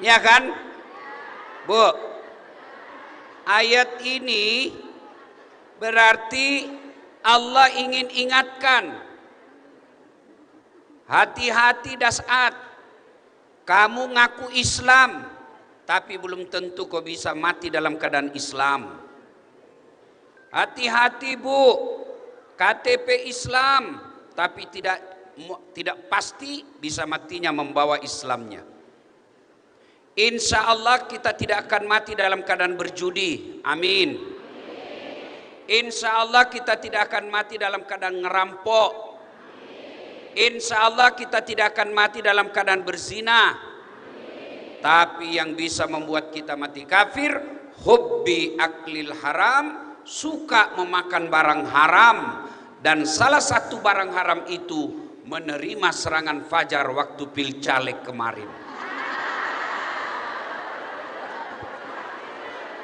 Ya kan? Bu, ayat ini berarti Allah ingin ingatkan, hati-hati dasat, kamu ngaku Islam, tapi belum tentu kau bisa mati dalam keadaan Islam. Hati-hati bu, KTP Islam, tapi tidak pasti bisa matinya membawa Islamnya. Insya Allah kita tidak akan mati dalam keadaan berjudi, amin. Insya Allah kita tidak akan mati dalam keadaan ngerampok. Insya Allah kita tidak akan mati dalam keadaan berzina. Tapi yang bisa membuat kita mati kafir, hubbi aklil haram, suka memakan barang haram. Dan salah satu barang haram itu menerima serangan fajar waktu pilcaleg kemarin.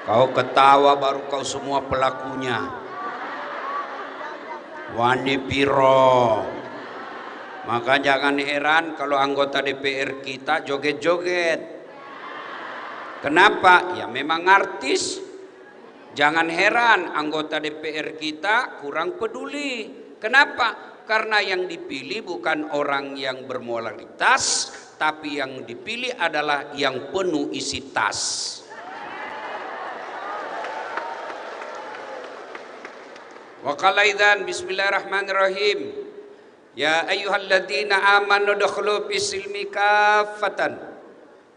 Kau ketawa baru kau semua pelakunya. Wani piro. Maka jangan heran kalau anggota DPR kita joget-joget. Kenapa? Ya memang artis. Jangan heran anggota DPR kita kurang peduli. Kenapa? Karena yang dipilih bukan orang yang bermoralitas, tapi yang dipilih adalah yang penuh isi tas. Wa qala idzan bismillahirrahmanirrahim. Ya ayyuhalladzina amanu dukhulu fis silmi kaffatan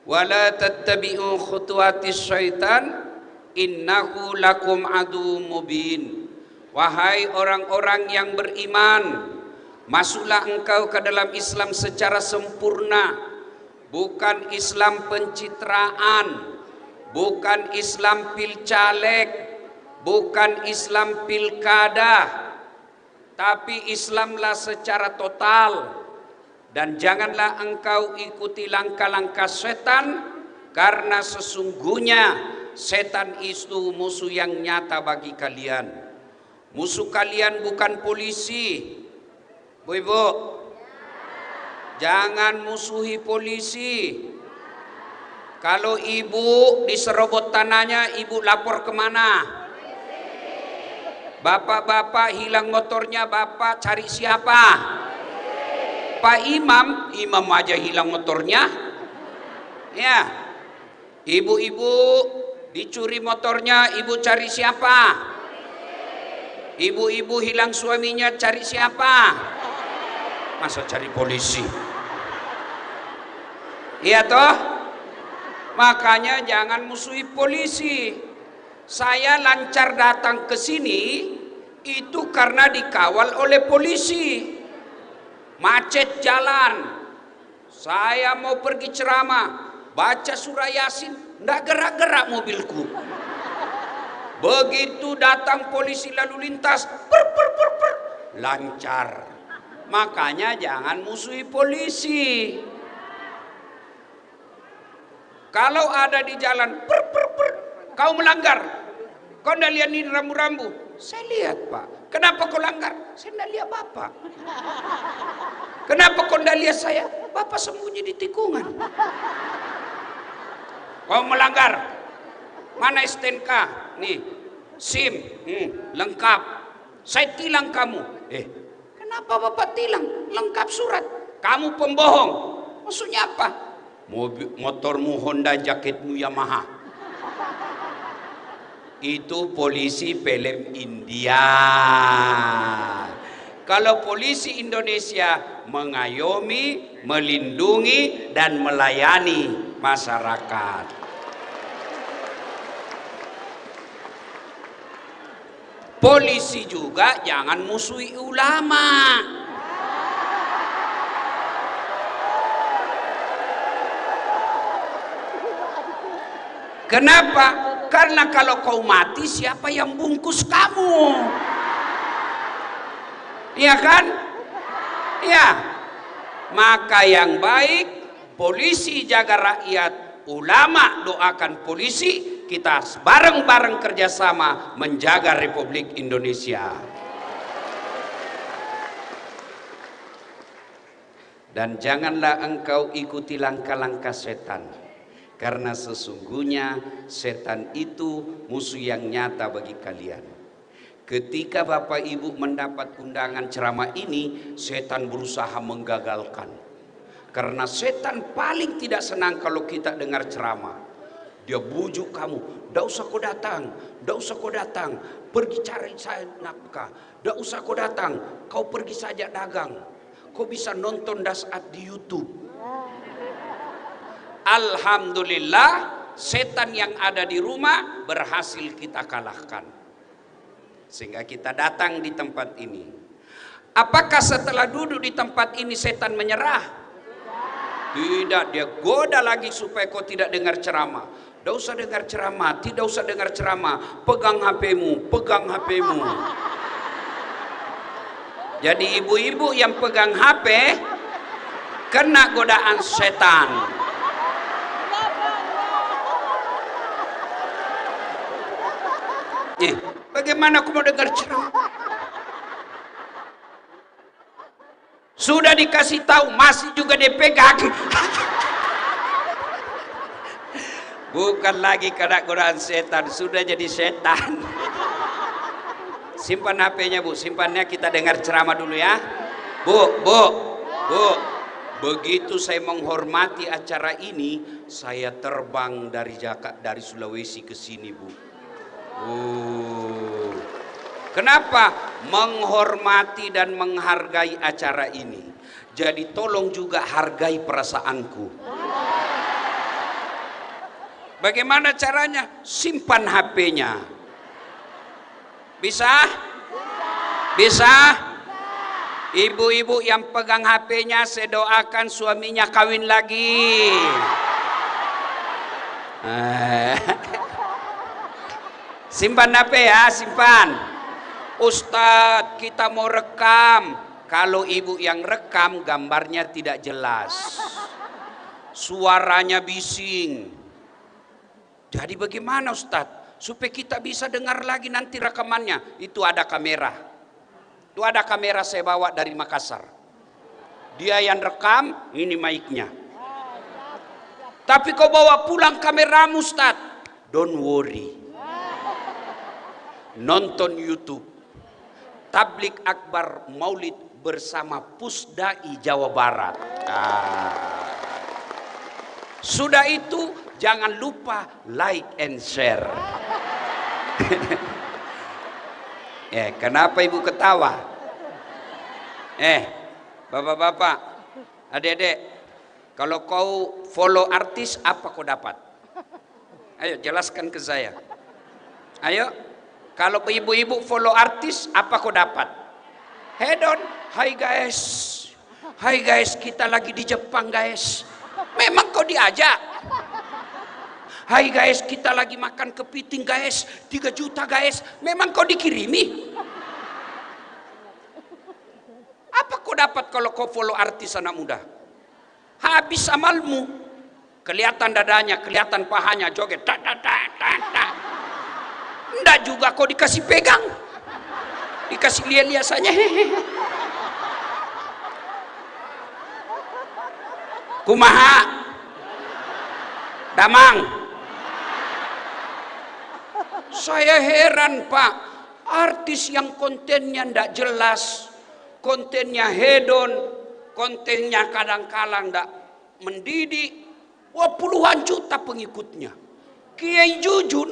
wa la tattabi'u khutuwatis syaitan innahu lakum adu mubin. Wahai orang-orang yang beriman, masuklah engkau ke dalam Islam secara sempurna, bukan Islam pencitraan, bukan Islam pilcaleg, bukan Islam pilkada, tapi Islamlah secara total. Dan janganlah engkau ikuti langkah-langkah setan, karena sesungguhnya setan itu musuh yang nyata bagi kalian. Musuh kalian bukan polisi. Bu ibu, jangan musuhi polisi. Kalau ibu diserobot tanahnya, ibu lapor kemana? Bapak-bapak hilang motornya, bapak cari siapa? Pak Imam, imam aja hilang motornya. Ya, ibu-ibu dicuri motornya, ibu cari siapa? Ibu-ibu hilang suaminya, cari siapa? Masa cari polisi? Iya toh? Makanya jangan musuhi polisi. Saya lancar datang ke sini itu karena dikawal oleh polisi. Macet jalan. Saya mau pergi ceramah, baca surah Yasin, nggak gerak-gerak mobilku. Begitu datang polisi lalu lintas, lancar. Makanya jangan musuhi polisi. Kalau ada di jalan, kau melanggar. Kau tidak lihat ini rambu-rambu? Saya lihat pak. Kenapa kau langgar? Saya tidak lihat bapak. Kenapa kau tidak lihat saya? Bapak sembunyi di tikungan. Kau melanggar. Mana STNK? Nih, SIM, lengkap. Saya tilang kamu. Kenapa bapak tilang? Lengkap surat. Kamu pembohong. Maksudnya apa? Motormu Honda, jaketmu Yamaha. Itu polisi film India. Kalau polisi Indonesia mengayomi, melindungi, dan melayani masyarakat. Polisi juga jangan musuhi ulama. Kenapa? Karena kalau kau mati, siapa yang bungkus kamu? Iya kan? Ya. Maka yang baik, polisi jaga rakyat, ulama doakan polisi, kita bareng-bareng kerjasama menjaga Republik Indonesia. Dan janganlah engkau ikuti langkah-langkah setan. Karena sesungguhnya setan itu musuh yang nyata bagi kalian. Ketika Bapak Ibu mendapat undangan ceramah ini, setan berusaha menggagalkan. Karena setan paling tidak senang kalau kita dengar ceramah. Dia bujuk kamu, "Ndak usah kau datang, ndak usah kau datang, pergi cari saya nafkah, ndak usah kau datang, kau pergi saja dagang, kau bisa nonton dasat di YouTube." Alhamdulillah, setan yang ada di rumah berhasil kita kalahkan. Sehingga kita datang di tempat ini. Apakah setelah duduk di tempat ini setan menyerah? Tidak, dia goda lagi supaya kau tidak dengar ceramah. Tidak usah dengar ceramah, tidak usah dengar ceramah. Pegang HP-mu, pegang HP-mu. Jadi ibu-ibu yang pegang HP kena godaan setan. Bagaimana aku mau dengar ceramah? Sudah dikasih tahu, masih juga dipegang. Bukan lagi kena godaan setan, sudah jadi setan. Simpan HP-nya Bu, simpannya, kita dengar ceramah dulu ya. Bu. Begitu saya menghormati acara ini, saya terbang dari Sulawesi ke sini Bu. Kenapa? Menghormati dan menghargai acara ini. Jadi tolong juga hargai perasaanku. Bagaimana caranya? Simpan HP-nya. Bisa? Bisa? Ibu-ibu yang pegang HP-nya, saya doakan suaminya kawin lagi. Simpan HP ya, simpan. Ustadz, kita mau rekam. Kalau ibu yang rekam, gambarnya tidak jelas, suaranya bising. Jadi bagaimana Ustadz? Supaya kita bisa dengar lagi nanti rekamannya. Itu ada kamera. Itu ada kamera saya bawa dari Makassar. Dia yang rekam, ini mic-nya. Tapi kau bawa pulang kameramu Ustadz. Don't worry. Nonton YouTube. Tablik Akbar Maulid bersama Pusdai Jawa Barat. Sudah itu jangan lupa like and share. Kenapa ibu ketawa? Bapak-bapak, adik-adik, kalau kau follow artis, apa kau dapat? Ayo jelaskan ke saya. Ayo, kalau ibu-ibu follow artis, apa kau dapat? Head on. Hai guys, kita lagi di Jepang guys. Memang kau diajak? Hai guys, kita lagi makan kepiting guys, 3 juta guys. Memang kau dikirimi? Apa kau dapat kalau kau follow artis anak muda? Habis amalmu. Kelihatan dadanya, kelihatan pahanya, joget. Enggak juga kau dikasih pegang. Dikasih lihat-lihat saja. Kumaha? Damang. Saya heran Pak, artis yang kontennya ndak jelas, kontennya hedon, kontennya kadang-kadang ndak mendidik, wah puluhan juta pengikutnya. Kiai Jujun,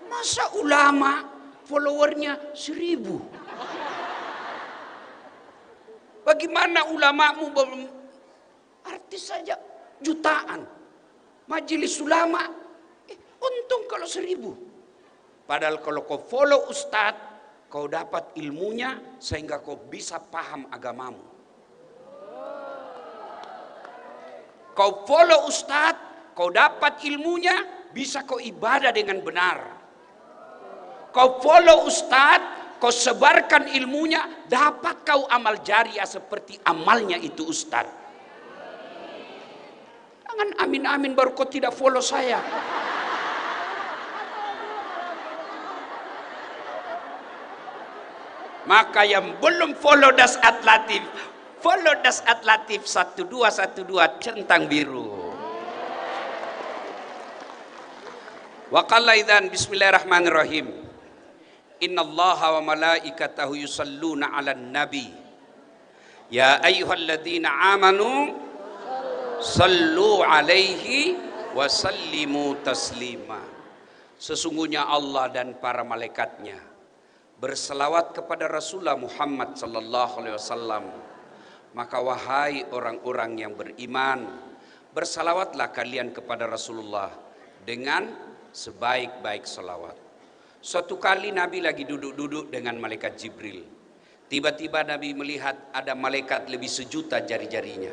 masa ulama followernya 1000? Bagaimana ulamamu belum artis saja jutaan, majelis ulama untung kalau 1000. Padahal kalau kau follow ustadz, kau dapat ilmunya sehingga kau bisa paham agamamu. Kau follow ustadz, kau dapat ilmunya, bisa kau ibadah dengan benar. Kau follow ustadz, kau sebarkan ilmunya, dapat kau amal jariah seperti amalnya itu ustadz. Jangan amin-amin baru kau tidak follow saya. Maka yang belum follow Dasat Latif, Follow Dasat Latif 1212 centang biru. Wa qala idzan bismillahirrahmanirrahim. Innallaha wa malaikatahu yusalluna 'alan nabi. Ya ayyuhalladzina amanu sallu 'alaihi wa sallimu taslima. Sesungguhnya Allah dan para malaikatnya berselawat kepada Rasulullah Muhammad sallallahu alaihi wasallam. Maka wahai orang-orang yang beriman, bersalawatlah kalian kepada Rasulullah dengan sebaik-baik salawat. Suatu kali Nabi lagi duduk-duduk dengan malaikat Jibril. Tiba-tiba Nabi melihat ada malaikat lebih sejuta jari-jarinya.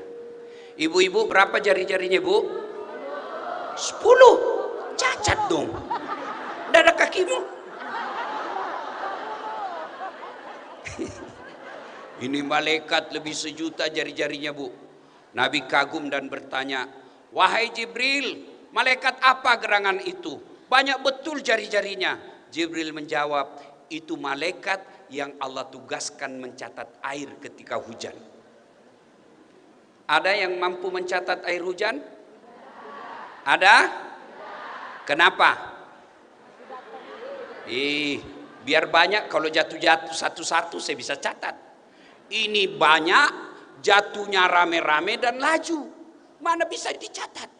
Ibu-ibu, berapa jari-jarinya, Bu? 10. Cacat dong. Tidak ada kakimu. Ini malaikat lebih sejuta jari-jarinya, Bu. Nabi kagum dan bertanya, wahai Jibril, malaikat apa gerangan itu? Banyak betul jari-jarinya. Jibril menjawab, itu malaikat yang Allah tugaskan mencatat air ketika hujan. Ada yang mampu mencatat air hujan? Ada? Kenapa? Biar banyak, kalau jatuh-jatuh satu-satu saya bisa catat. Ini banyak, jatuhnya rame-rame dan laju. Mana bisa dicatat?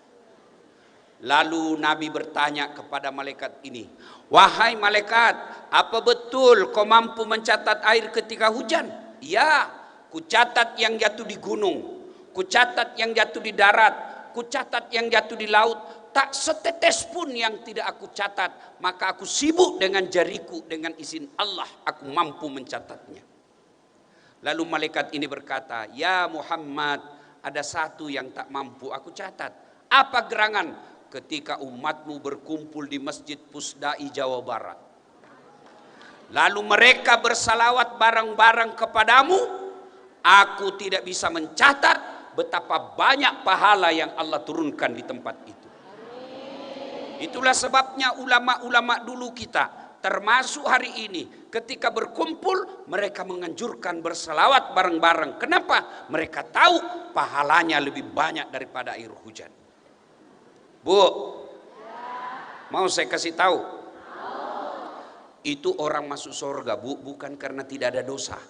Lalu Nabi bertanya kepada malaikat ini, wahai malaikat, apa betul kau mampu mencatat air ketika hujan? Ya, ku catat yang jatuh di gunung, ku catat yang jatuh di darat, ku catat yang jatuh di laut. Tak setetes pun yang tidak aku catat. Maka aku sibuk dengan jariku, dengan izin Allah aku mampu mencatatnya. Lalu malaikat ini berkata, ya Muhammad, ada satu yang tak mampu aku catat. Apa gerangan? Ketika umatmu berkumpul di Masjid Pusdai Jawa Barat, lalu mereka bersalawat bareng-bareng kepadamu, aku tidak bisa mencatat betapa banyak pahala yang Allah turunkan di tempat itu. Itulah sebabnya ulama-ulama dulu kita, termasuk hari ini, ketika berkumpul mereka menganjurkan berselawat bareng-bareng. Kenapa? Mereka tahu pahalanya lebih banyak daripada air hujan. Bu, mau saya kasih tahu? Itu orang masuk surga, Bu, bukan karena tidak ada dosa.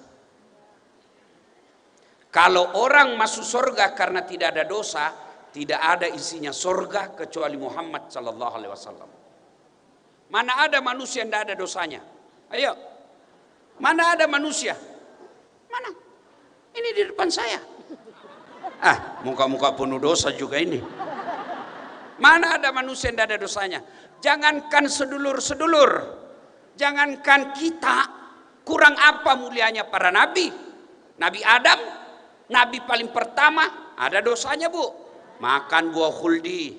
Kalau orang masuk surga karena tidak ada dosa, tidak ada isinya surga kecuali Muhammad sallallahu alaihi wasallam. Mana ada manusia yang tidak ada dosanya? Ayo. Mana ada manusia? Mana? Ini di depan saya. Muka-muka penuh dosa juga ini. Mana ada manusia yang tidak ada dosanya? Jangankan sedulur-sedulur. Jangankan kita. Kurang apa mulianya para nabi? Nabi Adam, nabi paling pertama, ada dosanya, Bu. Makan buah khuldi.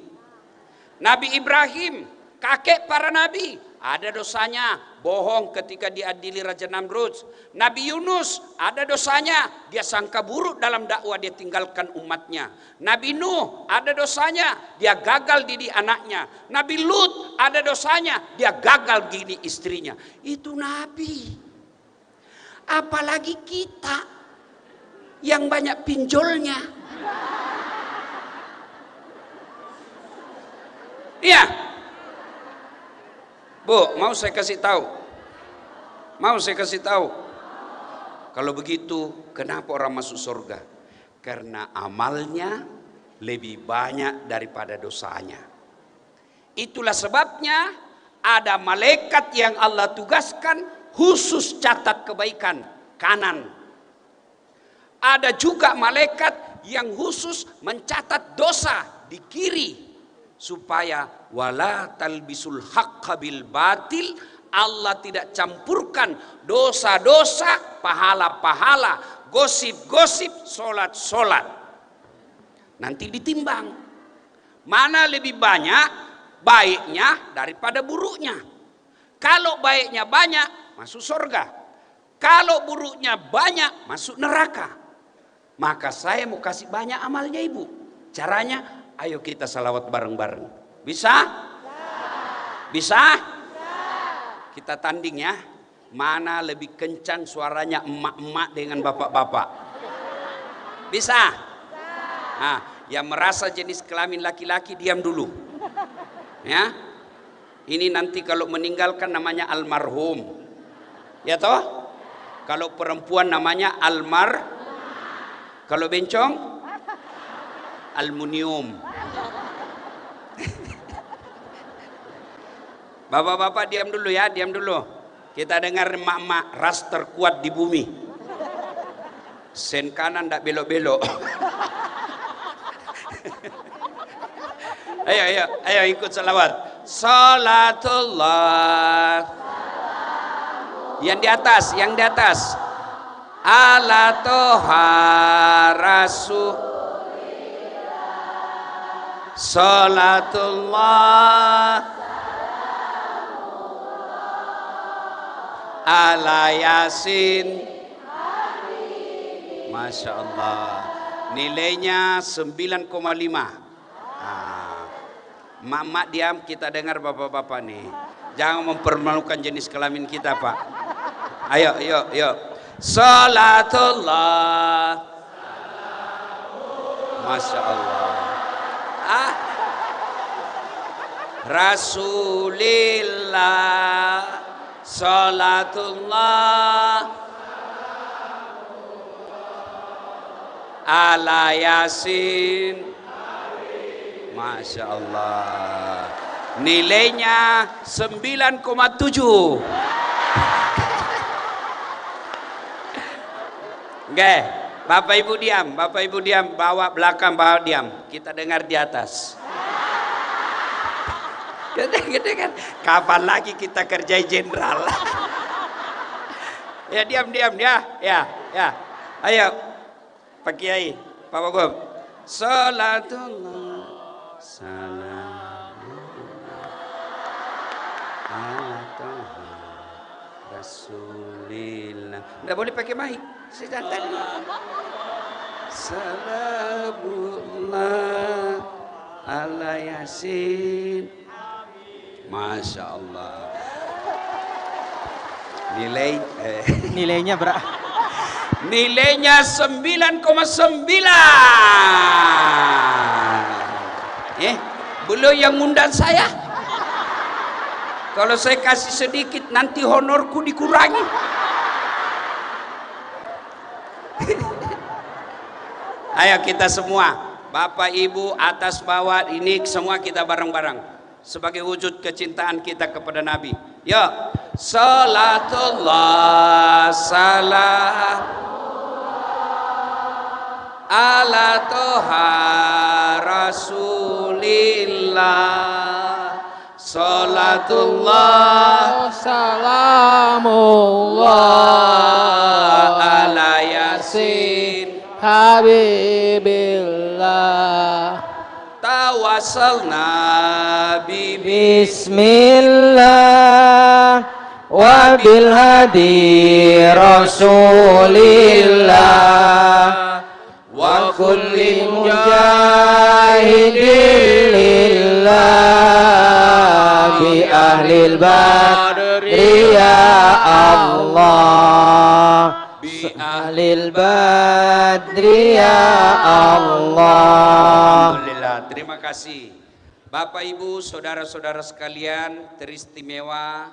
Nabi Ibrahim, kakek para nabi, ada dosanya, bohong ketika diadili Raja Namrud. Nabi Yunus, ada dosanya, dia sangka buruk dalam dakwah, dia tinggalkan umatnya. Nabi Nuh, ada dosanya, dia gagal didik anaknya. Nabi Lut, ada dosanya, dia gagal didik istrinya. Itu nabi. Apalagi kita yang banyak pinjolnya. Iya. Bu, mau saya kasih tahu? Mau saya kasih tahu? Kalau begitu, kenapa orang masuk surga? Karena amalnya lebih banyak daripada dosanya. Itulah sebabnya ada malaikat yang Allah tugaskan khusus catat kebaikan kanan. Ada juga malaikat yang khusus mencatat dosa di kiri, supaya wala talbisul haqqa bil batil, Allah tidak campurkan dosa-dosa, pahala-pahala, gosip-gosip, solat-solat. Nanti ditimbang mana lebih banyak baiknya daripada buruknya. Kalau baiknya banyak, masuk surga. Kalau buruknya banyak, masuk neraka. Maka saya mau kasih banyak amalnya, Ibu. Caranya, ayo kita salawat bareng-bareng. Bisa? Bisa? Kita tanding ya. Mana lebih kencang suaranya emak-emak dengan bapak-bapak? Bisa? Nah, yang merasa jenis kelamin laki-laki diam dulu. Ya. Ini nanti kalau meninggalkan namanya almarhum. Ya toh? Kalau perempuan namanya kalau bencong aluminium. Bapak-bapak diam dulu ya, diam dulu. Kita dengar emak-emak ras terkuat di bumi. Sen kanan ndak belok-belok. Ayo ikut salawat. Salatullah. Yang di atas. Ala toha rasul. Salatullah. Ala Yasin. Masya Allah. Nilainya 9,5. Mak diam, kita dengar bapak-bapak nih. Jangan mempermalukan jenis kelamin kita, Pak. Ayo. Salatullah. Masya Allah. Rasulillah. Salatullah. Ala Yasin. Masya Allah. Nilainya 9,7. Oke, Bapak Ibu diam, bawa belakang, bawa diam. Kita dengar di atas. Gede kan? Kapan lagi kita kerjai jenderal? Ya diam ya. Ayo, Pak Kiai, Pak Wagub. Salatullah. Salam Rasulillah. Nggak boleh pakai mic. Tadi. Salamullah ala Yasin. Masya Allah. Nilainya berapa? Nilainya 9,9. Belum yang ngundang saya. Kalau saya kasih sedikit nanti honorku dikurangi. Ayo kita semua, Bapak Ibu atas bawah ini semua kita bareng-bareng sebagai wujud kecintaan kita kepada Nabi. Ya, salatullah salam ala toha rasulillah. Salatullah salamullah ala Yasin Habibillah. Tawassalna Bismillah wa bil hadi rasulillah wa kulli mujahidin lillah bi ahlil badri ya Allah. Bi ahlil badri ya Allah. Alhamdulillah, terima kasih. Bapak Ibu, saudara-saudara sekalian teristimewa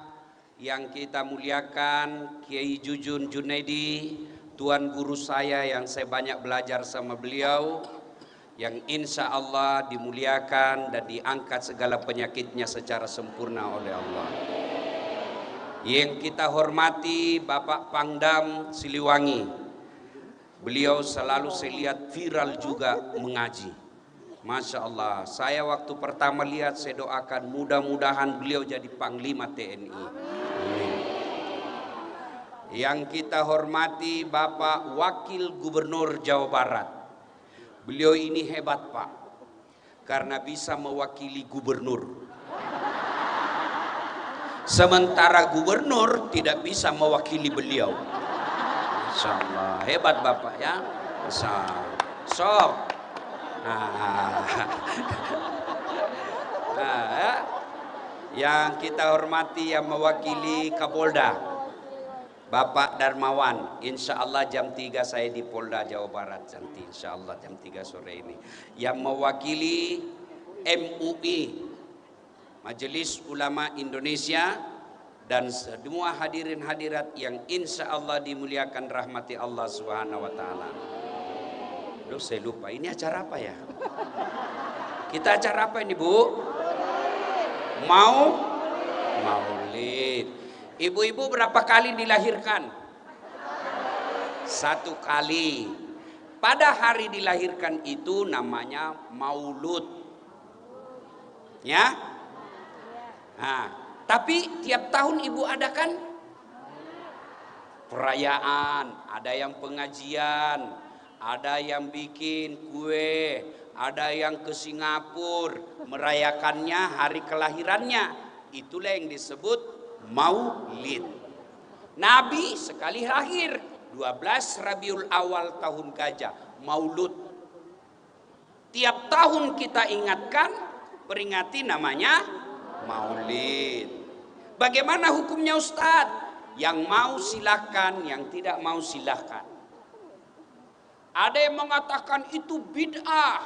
yang kita muliakan, Kiai Jujun Junaidi, Tuan guru saya yang saya banyak belajar sama beliau, yang insya Allah dimuliakan dan diangkat segala penyakitnya secara sempurna oleh Allah. Yang kita hormati Bapak Pangdam Siliwangi, beliau selalu saya lihat viral juga mengaji. Masya Allah, saya waktu pertama lihat saya doakan mudah-mudahan beliau jadi Panglima TNI. Yang kita hormati Bapak Wakil Gubernur Jawa Barat, beliau ini hebat Pak, karena bisa mewakili gubernur. Sementara gubernur tidak bisa mewakili beliau. Masya Allah, hebat Bapak ya. Masya Allah. Sok. Yang kita hormati yang mewakili Kapolda, Bapak Darmawan, insya Allah jam 3 saya di Polda Jawa Barat nanti, insya Allah jam 3 sore ini. Yang mewakili MUI, Majelis Ulama Indonesia, dan semua hadirin hadirat yang insya Allah dimuliakan rahmati Allah Subhanahu wa Ta'ala. Loh, saya lupa, ini acara apa ya? Kita acara apa ini, Bu? Maulid. Ibu-ibu berapa kali dilahirkan? 1 kali. Pada hari dilahirkan itu namanya maulud. Ya? Nah, tapi tiap tahun ibu adakan perayaan, ada yang pengajian, ada yang bikin kue, ada yang ke Singapura merayakannya hari kelahirannya. Itulah yang disebut maulid. Nabi sekali lahir 12 Rabiul Awal tahun gajah, maulud. Tiap tahun kita ingatkan, peringati namanya maulid. Bagaimana hukumnya Ustadz? Yang mau silahkan, yang tidak mau silahkan. Ada yang mengatakan itu bid'ah,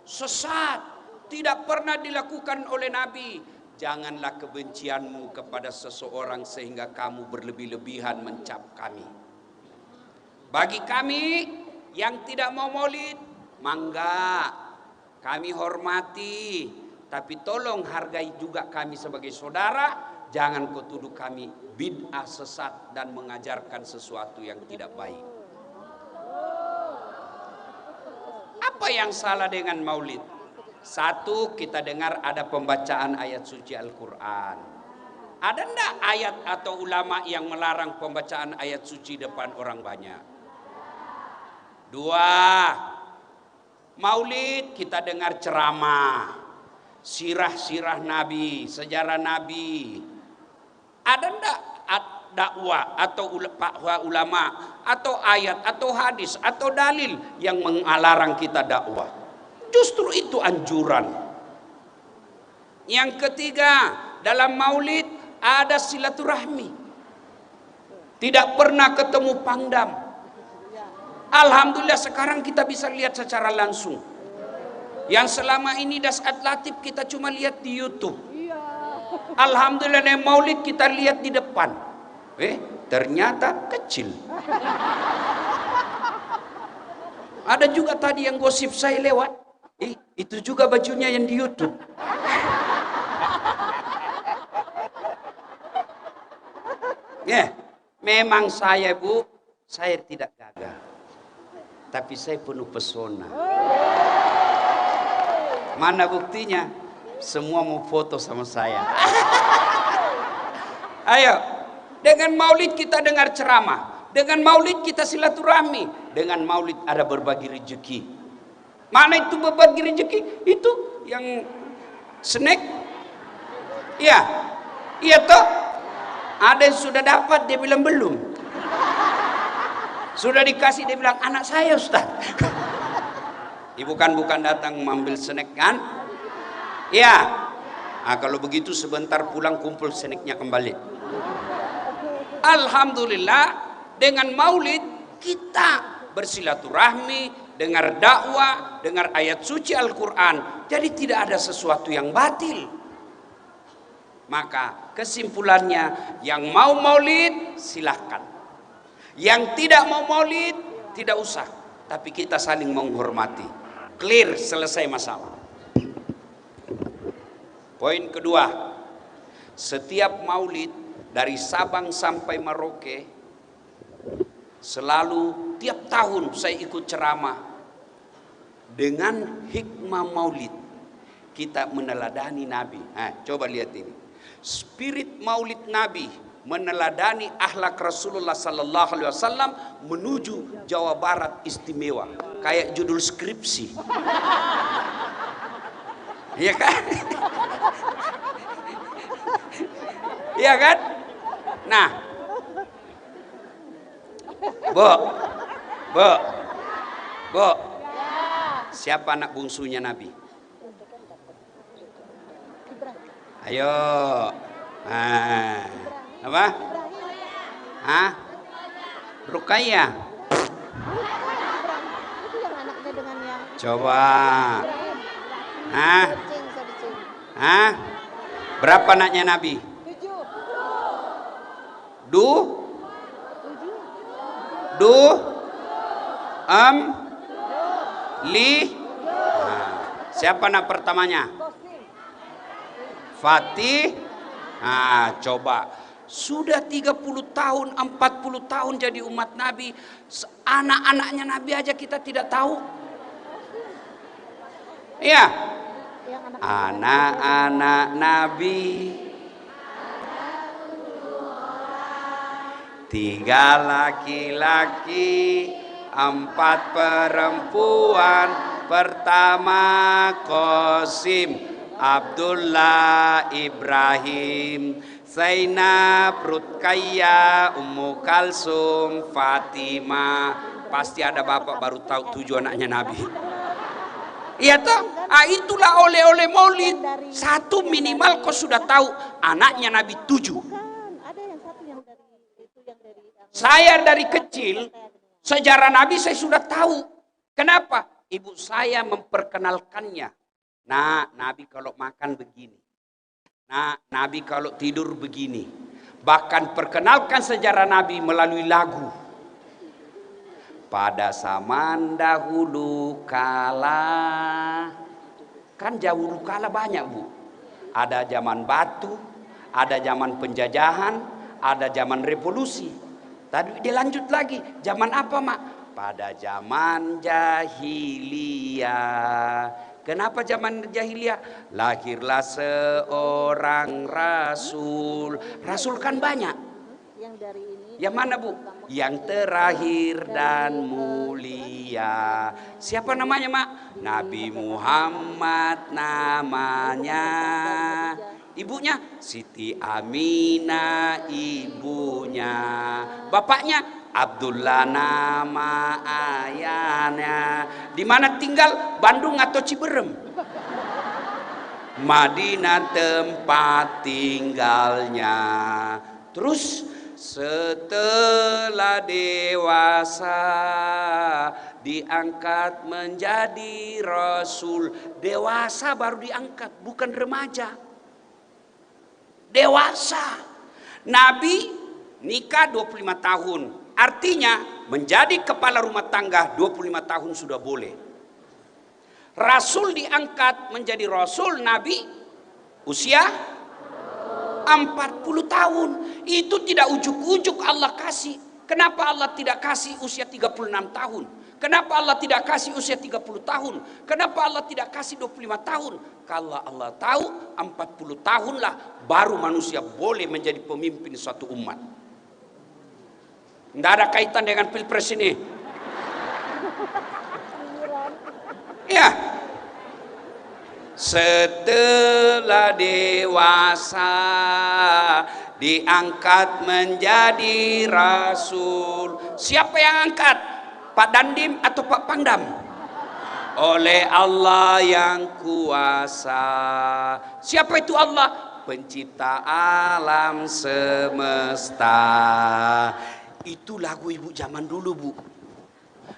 sesat, tidak pernah dilakukan oleh Nabi. Janganlah kebencianmu kepada seseorang sehingga kamu berlebih-lebihan mencap kami. Bagi kami yang tidak mau maulid, mangga, kami hormati, tapi tolong hargai juga kami sebagai saudara. Jangan kau tuduh kami bid'ah, sesat, dan mengajarkan sesuatu yang tidak baik. Apa yang salah dengan maulid? 1, kita dengar ada pembacaan ayat suci Al-Quran. Ada enggak ayat atau ulama yang melarang pembacaan ayat suci depan orang banyak? 2, maulid kita dengar ceramah, sirah-sirah Nabi, sejarah Nabi. Ada enggak dakwah atau ulama atau ayat atau hadis atau dalil yang melarang kita dakwah? Justru itu anjuran. Yang ketiga, dalam maulid ada silaturahmi. Tidak pernah ketemu pangdam. Alhamdulillah sekarang kita bisa lihat secara langsung. Yang selama ini Dasat Latif kita cuma lihat di YouTube. Alhamdulillah dari maulid kita lihat di depan. Ternyata kecil. Ada juga tadi yang gosip saya lewat. Itu juga bajunya yang di YouTube. Ya, memang saya, Bu, saya tidak gagah, tapi saya penuh pesona. Mana buktinya? Semua mau foto sama saya. Ayo, dengan maulid kita dengar ceramah, dengan maulid kita silaturahmi, dengan maulid ada berbagi rezeki. Mana itu berbagi rezeki? Itu yang snack? Iya, iya toh. Ada yang sudah dapat, dia bilang belum. Sudah dikasih, dia bilang anak saya Ustaz. Bukan datang mengambil snack kan? Iya. Nah, kalau begitu sebentar pulang kumpul snacknya kembali. Alhamdulillah dengan maulid kita bersilaturahmi, dengar dakwah, dengar ayat suci Al-Quran. Jadi tidak ada sesuatu yang batil. Maka kesimpulannya, yang mau maulid silahkan. Yang tidak mau maulid tidak usah. Tapi kita saling menghormati. Clear, selesai masalah. Poin kedua, setiap maulid dari Sabang sampai Merauke, selalu tiap tahun saya ikut ceramah. Dengan hikmah maulid kita meneladani Nabi. Coba lihat ini. Spirit maulid Nabi meneladani akhlak Rasulullah sallallahu alaihi wasallam menuju Jawa Barat istimewa. Kayak judul skripsi. Iya kan? Iya kan? Nah, Bu, siapa anak bungsunya Nabi? Ayo. Apa? Rukaya. Itu yang anaknya dengan yang Coba. Ibrahim. Hah? Searching. Hah? Berapa anaknya Nabi? 7. Du? 7. Du? Li? Nah, siapa anak pertamanya? Fatih. Nah, coba. Sudah 30 tahun, 40 tahun jadi umat Nabi. Anak-anaknya Nabi aja kita tidak tahu. Iya. Anak-anak Nabi 3 laki-laki 4 perempuan. Pertama Qasim, Abdullah, Ibrahim, Zainab, Ruqayyah, Ummu Kalsum, Fatimah. Pasti ada bapak baru tahu 7 anaknya Nabi. Iya toh? Itulah oleh-oleh maulid. 1 minimal kau sudah tahu anaknya Nabi 7. Ada yang satu yang dari itu yang dari Saya dari kecil sejarah Nabi saya sudah tahu. Kenapa? Ibu saya memperkenalkannya. Nah, Nabi kalau makan begini. Nah, Nabi kalau tidur begini. Bahkan perkenalkan sejarah Nabi melalui lagu. Pada zaman dahulu kala. Kan dahulu kala banyak, Bu. Ada zaman batu, ada zaman penjajahan, ada zaman revolusi. Tadi dia lanjut lagi. Zaman apa, Mak? Pada zaman jahiliyah. Kenapa zaman jahiliyah? Lahirlah seorang rasul. Rasul kan banyak. yang dari ini. Yang mana, Bu? Yang terakhir dan mulia. Siapa namanya, Mak? Nabi Muhammad namanya. Ibunya Siti Aminah ibunya. Bapaknya Abdullah nama ayahnya. Di mana tinggal? Bandung atau Ciberem? Madinah tempat tinggalnya. Terus setelah dewasa diangkat menjadi rasul. Dewasa baru diangkat, bukan remaja. Dewasa. Nabi nikah 25 tahun. Artinya menjadi kepala rumah tangga 25 tahun sudah boleh. Rasul diangkat menjadi rasul Nabi usia 40 tahun. Itu tidak ujuk-ujuk Allah kasih. Kenapa Allah tidak kasih usia 36 tahun? Kenapa Allah tidak kasih usia 30 tahun? Kenapa Allah tidak kasih 25 tahun? Kalau Allah tahu 40 tahunlah baru manusia boleh menjadi pemimpin suatu umat. Tidak ada kaitan dengan pilpres ini. Ya. Setelah dewasa diangkat menjadi rasul. Siapa yang angkat? Pak Dandim atau Pak Pangdam? Oleh Allah yang kuasa. Siapa itu Allah? Pencipta alam semesta. Itu lagu ibu zaman dulu, Bu.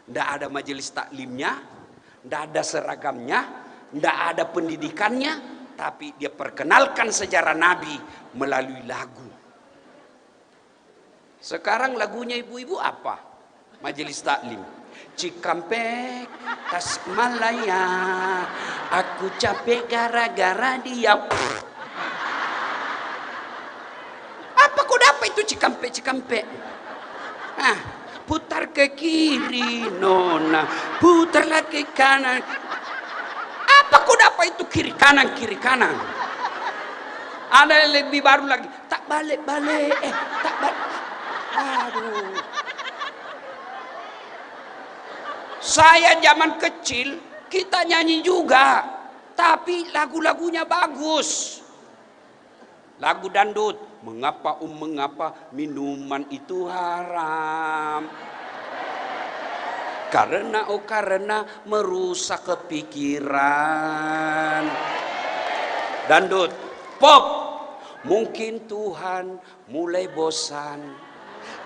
Tidak ada majelis taklimnya, tidak ada seragamnya, tidak ada pendidikannya, tapi dia perkenalkan sejarah Nabi melalui lagu. Sekarang lagunya ibu-ibu apa? Majelis taklim. Cikampek, Tasikmalaya, aku capek gara-gara dia. Apa kau dapat itu Cikampek? Ah, putar ke kiri nona, putar lagi ke kanan. Apa kau dapat itu kiri kanan? Ada yang lebih baru lagi, tak balik, tak balik. Aduh. Saya zaman kecil kita nyanyi juga, tapi lagu-lagunya bagus. Lagu dangdut, mengapa minuman itu haram? Karena merusak kepikiran. Dangdut, pop, mungkin Tuhan mulai bosan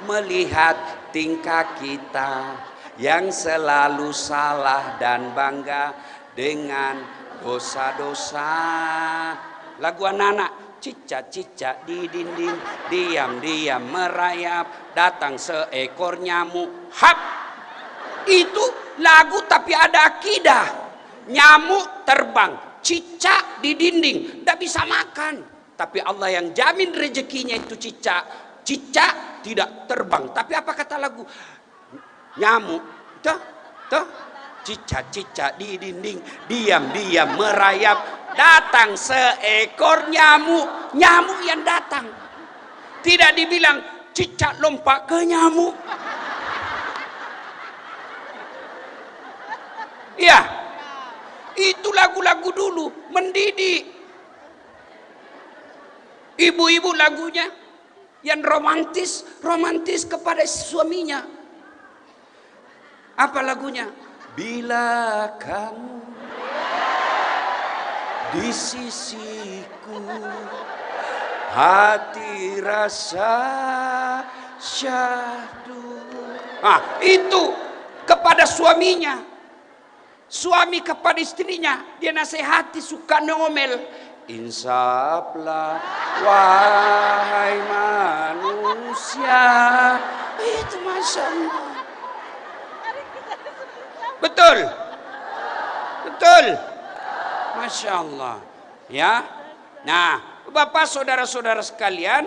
melihat tingkah kita yang selalu salah dan bangga dengan dosa-dosa. Lagu anak-anak, cicak-cicak di dinding, diam-diam merayap, datang seekor nyamuk. Hap! Itu lagu tapi ada akidah. Nyamuk terbang, cicak di dinding, tidak bisa makan. Tapi Allah yang jamin rezekinya itu cicak. Cicak tidak terbang. Tapi apa kata lagu? Nyamuk, tuh, cicak-cicak di dinding, diam-diam merayap, datang seekor nyamuk. Nyamuk yang datang. Tidak dibilang cicak lompat ke nyamuk. Ya, itu lagu-lagu dulu mendidik. Ibu-ibu lagunya yang romantis kepada suaminya. Apa lagunya? Bila kamu di sisiku, hati rasa syahdu. Itu kepada suaminya. Suami kepada istrinya, dia nasihati, suka ngomel. Insaflah wahai manusia. Itu Masya Allah. Betul. Masya Allah. Ya. Nah, Bapak saudara-saudara sekalian,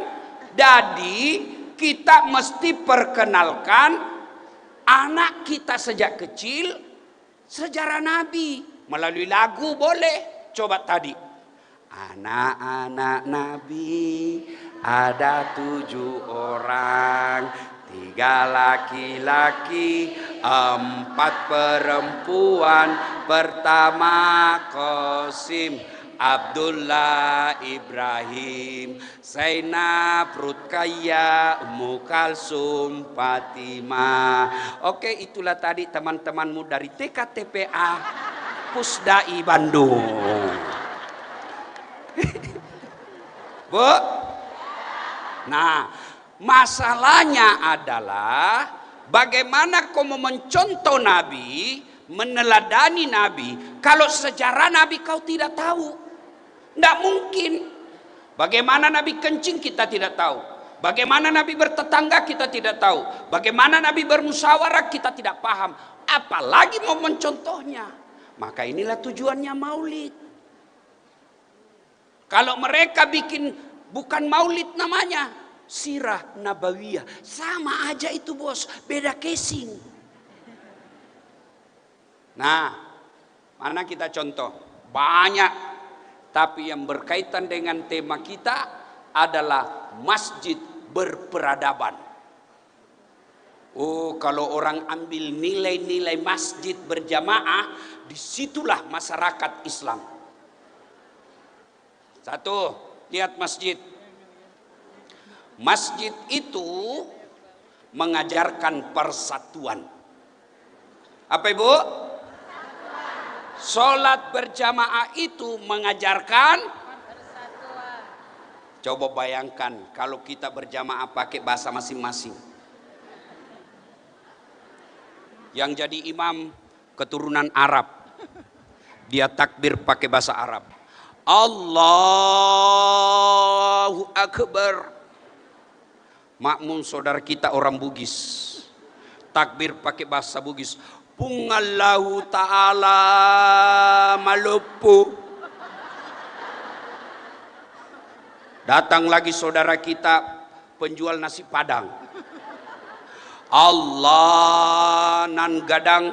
jadi kita mesti perkenalkan anak kita sejak kecil sejarah Nabi melalui lagu boleh. Coba tadi. Anak-anak Nabi ada 7 orang, 3 laki-laki, 4 perempuan. Pertama Qasim, Abdullah, Ibrahim, Zainab, Ruqayyah, Ummu Kalsum, Fatimah. Oke, itulah tadi teman-temanmu dari TKTPA Pusdai Bandung. Bu, nah masalahnya adalah bagaimana kau mau mencontoh Nabi, meneladani Nabi, kalau sejarah Nabi kau tidak tahu. Tidak mungkin. Bagaimana Nabi kencing kita tidak tahu. Bagaimana Nabi bertetangga kita tidak tahu. Bagaimana Nabi bermusyawarah kita tidak paham. Apalagi mau mencontohnya. Maka inilah tujuannya maulid. Kalau mereka bikin bukan maulid namanya, sirah nabawiyah. Sama aja itu bos, beda casing. Nah, mana kita contoh? Banyak. Tapi yang berkaitan dengan tema kita adalah masjid berperadaban. Oh, kalau orang ambil nilai-nilai masjid berjamaah, disitulah masyarakat Islam. Satu, lihat masjid. Masjid itu mengajarkan persatuan. Apa Ibu? Sholat berjamaah itu mengajarkan persatuan. Coba bayangkan kalau kita berjamaah pakai bahasa masing-masing. Yang jadi imam keturunan Arab, dia takbir pakai bahasa Arab. Allahu Akbar. Makmum saudara kita orang Bugis, takbir pakai bahasa Bugis. Pungallahu ta'ala malupu. Datang lagi saudara kita penjual nasi padang. Allah nan gadang.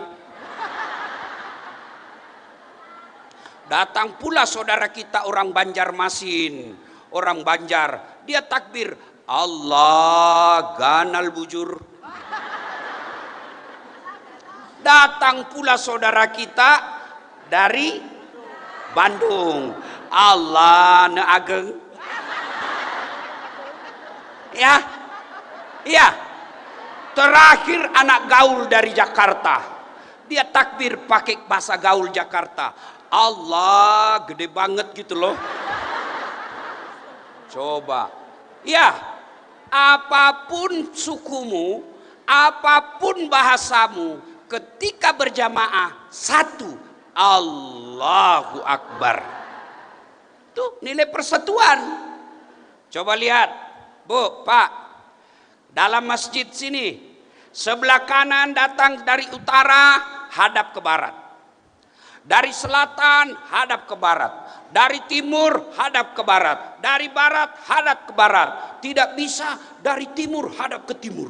Datang pula saudara kita orang Banjarmasin, orang Banjar, dia takbir Allah ganal bujur. Datang pula saudara kita dari Bandung, Allah ne ageng. Ya. Terakhir anak gaul dari Jakarta, dia takbir pakai bahasa gaul Jakarta. Allah gede banget gitu loh. Coba. Ya, apapun sukumu, apapun bahasamu, ketika berjamaah satu, Allahu Akbar. Itu nilai persatuan. Coba lihat, Bu, Pak, dalam masjid sini, sebelah kanan datang dari utara, hadap ke barat. Dari selatan, hadap ke barat. Dari timur, hadap ke barat. Dari barat, hadap ke barat. Tidak bisa dari timur, hadap ke timur.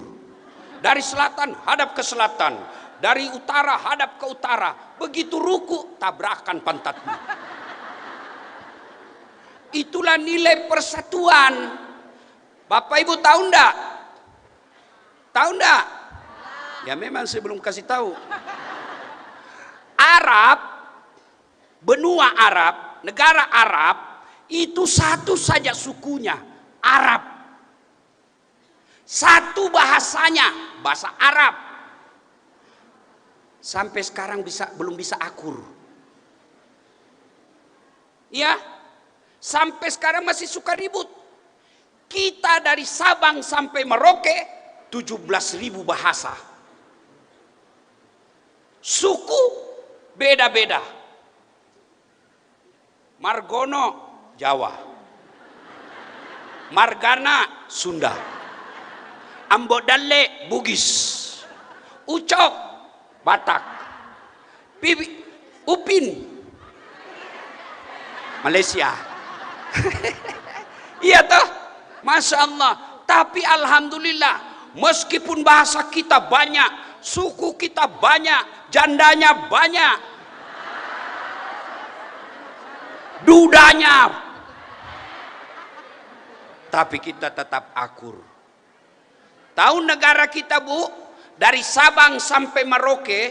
Dari selatan, hadap ke selatan. Dari utara, hadap ke utara. Begitu ruku, tabrakan pantatmu. Itulah nilai persatuan. Bapak Ibu tahu enggak? Tahu enggak? Ya memang saya belum kasih tahu. Arab, benua Arab, negara Arab, itu satu saja sukunya, Arab. Satu bahasanya, bahasa Arab. Sampai sekarang belum bisa akur. Ya, sampai sekarang masih suka ribut. Kita dari Sabang sampai Merauke 17.000 bahasa. Suku beda-beda. Margono Jawa, Margana Sunda, Ambodalle Bugis, Ucok Batak, Upin Malaysia. Iya toh, Masya Allah. Tapi alhamdulillah, meskipun bahasa kita banyak, suku kita banyak, jandanya banyak, dudanya, tapi kita tetap akur. Tahu negara kita, Bu, dari Sabang sampai Merauke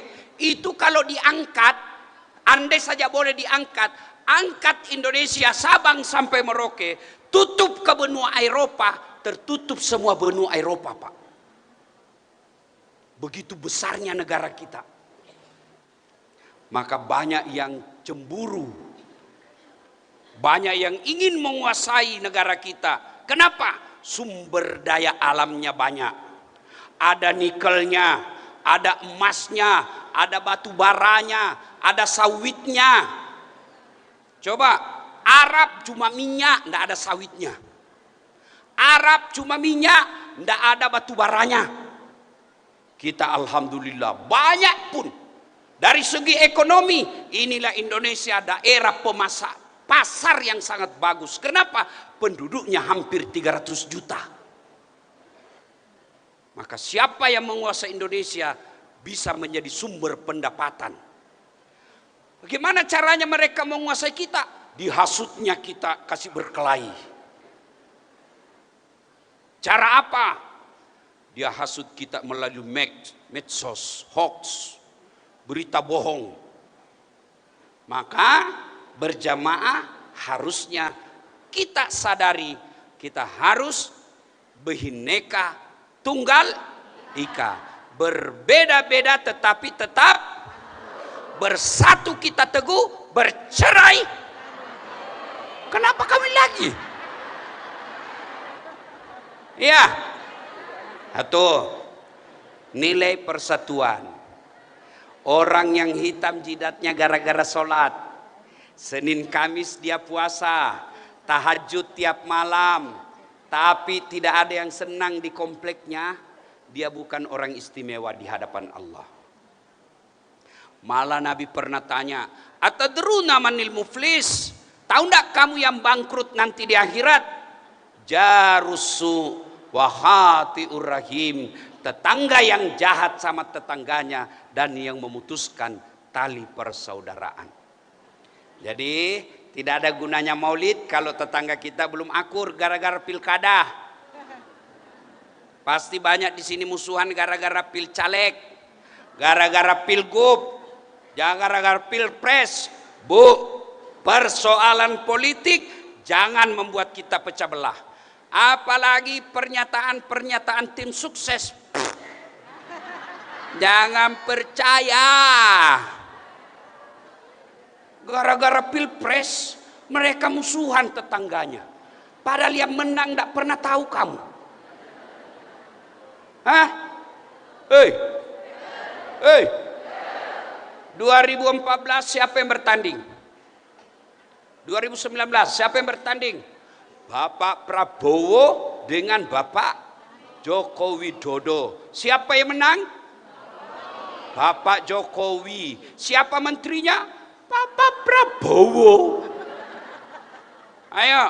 itu kalau diangkat, andai saja boleh diangkat, angkat Indonesia Sabang sampai Merauke, tutup ke benua Eropa, tertutup semua benua Eropa, Pak. Begitu besarnya negara kita. Maka banyak yang cemburu, banyak yang ingin menguasai negara kita. Kenapa? Sumber daya alamnya banyak. Ada nikelnya, ada emasnya, ada batu baranya, ada sawitnya. Coba, Arab cuma minyak, tidak ada sawitnya. Arab cuma minyak, tidak ada batu baranya. Kita alhamdulillah banyak pun. Dari segi ekonomi, inilah Indonesia daerah pemasak, pasar yang sangat bagus. Kenapa? Penduduknya hampir 300 juta. Maka siapa yang menguasai Indonesia bisa menjadi sumber pendapatan. Bagaimana caranya mereka menguasai kita? Dihasutnya kita kasih berkelahi. Cara apa? Dia hasut kita melalui medsos, hoax, berita bohong. Maka berjamaah harusnya kita sadari, kita harus Bhinneka Tunggal Ika, berbeda-beda tetapi tetap bersatu. Kita teguh, bercerai. Kenapa kami lagi? Ya, atau nilai persatuan. Orang yang hitam jidatnya gara-gara sholat, Senin Kamis dia puasa, tahajud tiap malam, tapi tidak ada yang senang di kompleknya, dia bukan orang istimewa di hadapan Allah. Malah Nabi pernah tanya, atadruna manil muflis? Tahu enggak kamu yang bangkrut nanti di akhirat? Jarusu wahati urrahim, tetangga yang jahat sama tetangganya dan yang memutuskan tali persaudaraan. Jadi tidak ada gunanya maulid kalau tetangga kita belum akur gara-gara pilkada. Pasti banyak di sini musuhan gara-gara pilcaleg, gara-gara pilgub, jangan gara-gara pilpres. Bu, persoalan politik jangan membuat kita pecah belah. Apalagi pernyataan-pernyataan tim sukses. Jangan percaya. Gara-gara pilpres mereka musuhan tetangganya. Padahal yang menang tidak pernah tahu kamu. Hah? Hei. Hei. 2014 siapa yang bertanding? 2019 siapa yang bertanding? Bapak Prabowo dengan Bapak Joko Widodo. Siapa yang menang? Bapak Jokowi. Siapa menterinya? Bapak Prabowo. Ayo,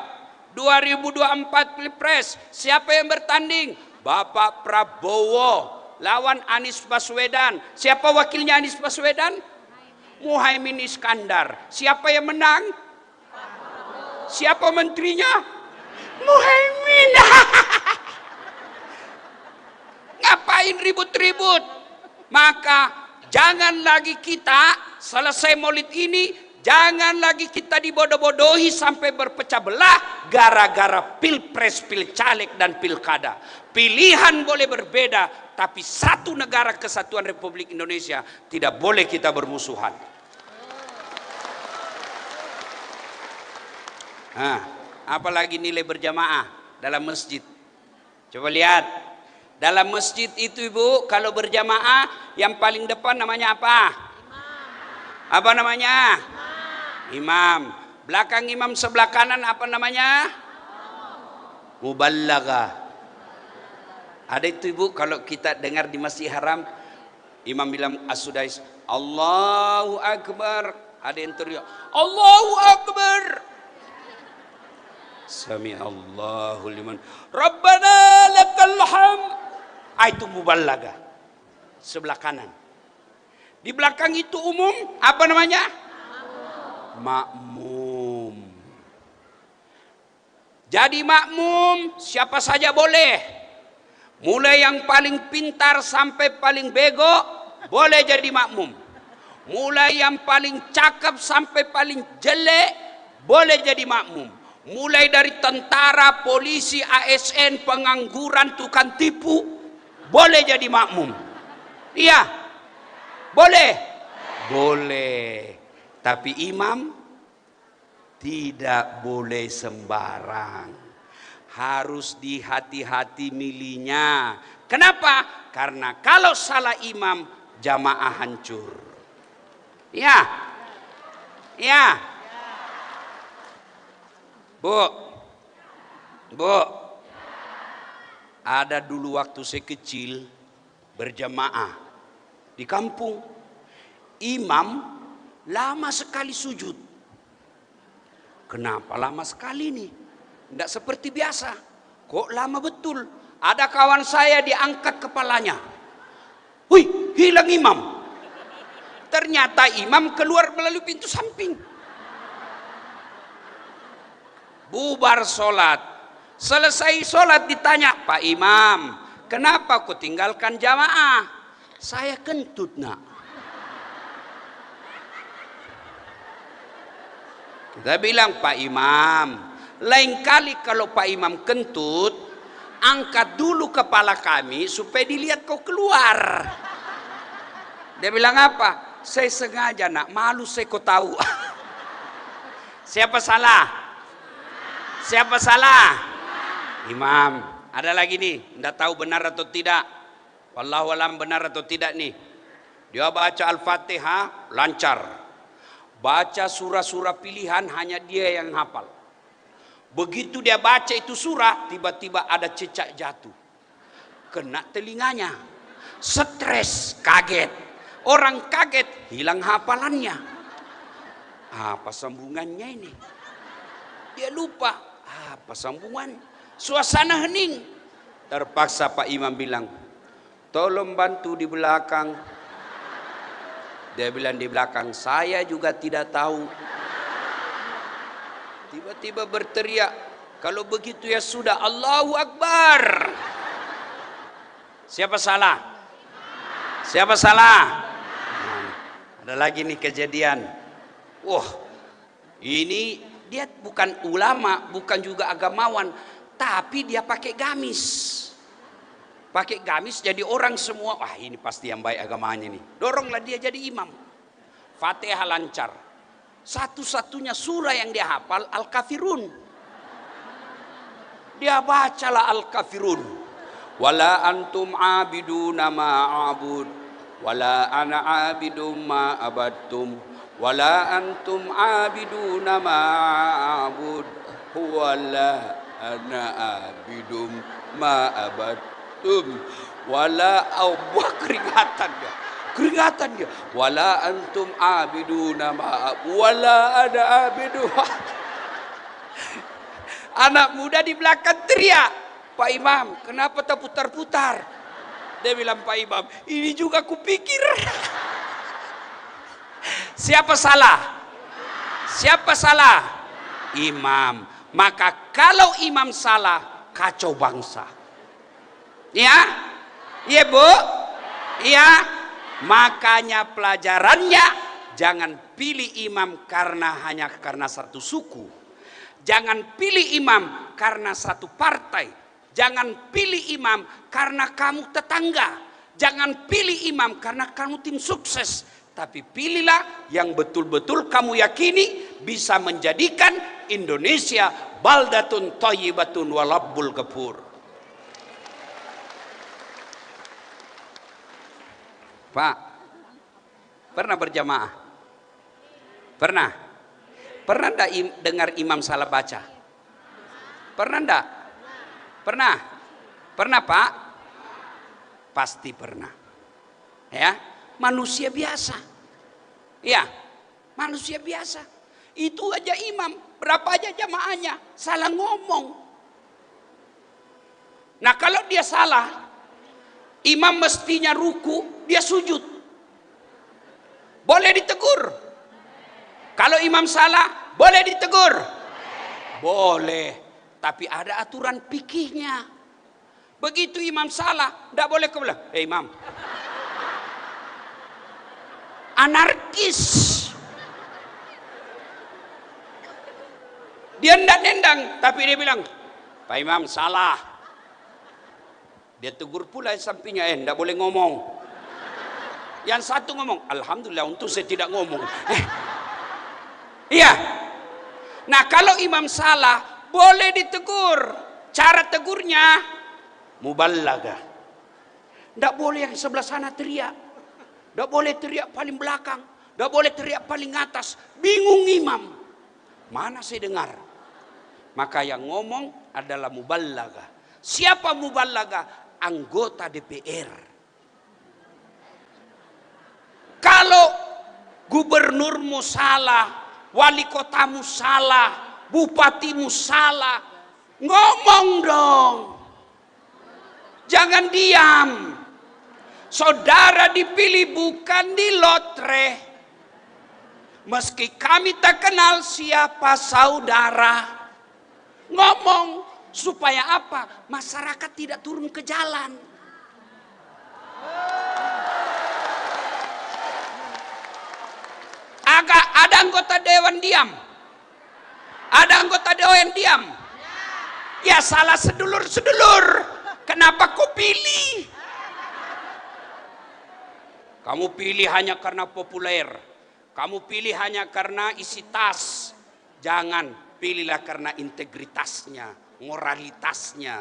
2024 Pilpres, siapa yang bertanding? Bapak Prabowo lawan Anies Baswedan. Siapa wakilnya Anies Baswedan? Muhaimin Iskandar. Siapa yang menang? Siapa menterinya? Muhaimin. Ngapain ribut-ribut? Maka jangan lagi kita selesai Maulid ini, jangan lagi kita dibodoh-bodohi sampai berpecah belah gara-gara pilpres, pilcaleg dan pilkada. Pilihan boleh berbeda, tapi satu negara kesatuan Republik Indonesia tidak boleh kita bermusuhan. Nah, apalagi nilai berjamaah dalam masjid. Coba lihat, dalam masjid itu ibu, kalau berjamaah yang paling depan namanya apa? Imam. Apa namanya? Imam. Belakang imam sebelah kanan apa namanya? Muballaghah. Ada itu ibu, kalau kita dengar di Masjid Haram, imam bilang as-sudais, Allahu Akbar. Ada yang teriak, Allahu Akbar. Sami Allahu liman Rabbana lakal hamd. Itu muballaghah. Sebelah kanan. Di belakang itu umum, apa namanya? Makmum. Jadi makmum siapa saja boleh. Mulai yang paling pintar sampai paling bego boleh jadi makmum. Mulai yang paling cakep sampai paling jelek boleh jadi makmum. Mulai dari tentara, polisi, ASN, pengangguran, tukang tipu boleh jadi makmum. Iya. Boleh. Boleh. Tapi imam tidak boleh sembarang. Harus dihati-hati milihnya. Kenapa? Karena kalau salah imam, jamaah hancur. Ya. Ya. Bu. Ada dulu waktu saya kecil berjamaah di kampung. Imam lama sekali sujud. Kenapa lama sekali nih? Tidak seperti biasa. Kok lama betul? Ada kawan saya diangkat kepalanya. Wih, hilang imam. Ternyata imam keluar melalui pintu samping. Bubar sholat. Selesai sholat ditanya, Pak Imam, kenapa kau tinggalkan jamaah? Saya kentut nak. Kita bilang, Pak Imam, lain kali kalau Pak Imam kentut, angkat dulu kepala kami supaya dilihat kau keluar. Dia bilang apa? Saya sengaja nak, malu saya kau tahu. Siapa salah? Siapa salah? Imam. Ada lagi nih, tidak tahu benar atau tidak. Wallahu alam benar atau tidak nih. Dia baca Al-Fatihah lancar. Baca surah-surah pilihan hanya dia yang hafal. Begitu dia baca itu surah, tiba-tiba ada cecak jatuh. Kena telinganya. Stres, kaget. Orang kaget, hilang hafalannya. Apa sambungannya ini? Dia lupa. Apa sambungan? Suasana hening. Terpaksa Pak Imam bilang, tolong bantu di belakang. Dia bilang di belakang, saya juga tidak tahu. Tiba-tiba berteriak, kalau begitu ya sudah, Allahu Akbar. Siapa salah? Siapa salah? Ada lagi nih kejadian. Wah, ini dia bukan ulama, bukan juga agamawan, tapi dia pakai gamis. Pakai gamis jadi orang semua, wah ini pasti yang baik agamanya nih. Doronglah dia jadi imam. Fatihah lancar. Satu-satunya surah yang dia hafal Al-Kafirun. Dia bacalah Al-Kafirun. wala antum abiduna ma a'bud wala ana abidum ma abattum wala antum abiduna ma a'bud wala ana abidum ma abattum wala Allah keringatan dia wala antum abiduna ma wala ada abidu. Anak muda di belakang teriak, Pak Imam kenapa tak putar-putar? Dia bilang, Pak Imam ini juga kupikir. Siapa salah? Siapa salah? Imam. Maka kalau imam salah, kacau bangsa. Ya? Iya Bu? Iya? Makanya pelajarannya, jangan pilih imam hanya karena satu suku. Jangan pilih imam karena satu partai. Jangan pilih imam karena kamu tetangga. Jangan pilih imam karena kamu tim sukses. Tapi pilihlah yang betul-betul kamu yakini bisa menjadikan Indonesia baldatun thayyibatun wa rabbul ghafur. Pak, pernah berjamaah? Pernah? Pernah enggak dengar imam salah baca? Pernah enggak? Pernah? Pernah Pak? Pasti pernah. Ya, manusia biasa. Ya, manusia biasa. Itu aja imam, berapa aja jamaahnya salah ngomong. Nah kalau dia salah, imam mestinya ruku, dia sujud. Boleh ditegur. Kalau imam salah, boleh ditegur. Boleh. Tapi ada aturan fikihnya. Begitu imam salah, tidak boleh kau bilang, imam. Anarkis. Dia tidak nendang, tapi dia bilang, Pak Imam salah. Dia tegur pula yang sampingnya, tidak boleh ngomong. Yang satu ngomong, alhamdulillah untuk saya tidak ngomong. Iya. Nah kalau imam salah, boleh ditegur. Cara tegurnya, muballaghah. Tidak boleh yang sebelah sana teriak. Tidak boleh teriak paling belakang. Tidak boleh teriak paling atas. Bingung imam. Mana saya dengar? Maka yang ngomong adalah muballaghah. Siapa muballaghah? Anggota DPR. Kalau gubernurmu salah, wali kotamu salah, bupatimu salah, ngomong dong. Jangan diam. Saudara dipilih bukan di lotre. Meski kami tak kenal siapa saudara. Ngomong supaya apa? Masyarakat tidak turun ke jalan. Ada anggota dewan diam. Ada anggota dewan diam. Ya salah sedulur-sedulur. Kenapa kau pilih? Kamu pilih hanya karena populer. Kamu pilih hanya karena isi tas. Jangan, pilihlah karena integritasnya, moralitasnya.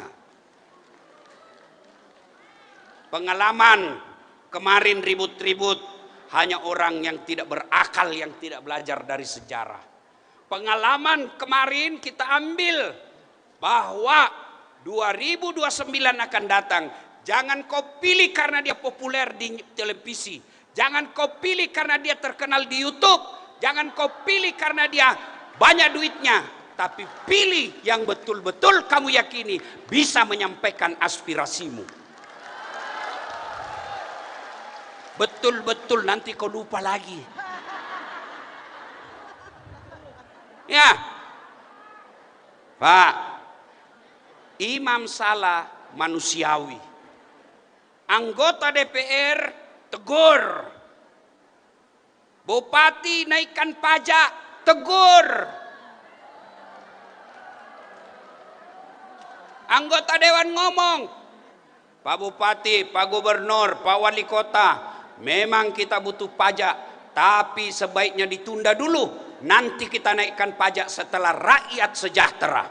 Pengalaman kemarin ribut-ribut hanya orang yang tidak berakal, yang tidak belajar dari sejarah. Pengalaman kemarin kita ambil bahwa 2029 akan datang. Jangan kau pilih karena dia populer di televisi. Jangan kau pilih karena dia terkenal di YouTube. Jangan kau pilih karena dia banyak duitnya. Tapi pilih yang betul-betul kamu yakini bisa menyampaikan aspirasimu. Betul-betul nanti kau lupa lagi. Ya. Pak, imam salah manusiawi. Anggota DPR tegur. Bupati naikkan pajak, tegur. Anggota dewan ngomong, Pak Bupati, Pak Gubernur, Pak Wali Kota, memang kita butuh pajak, tapi sebaiknya ditunda dulu. Nanti kita naikkan pajak setelah rakyat sejahtera.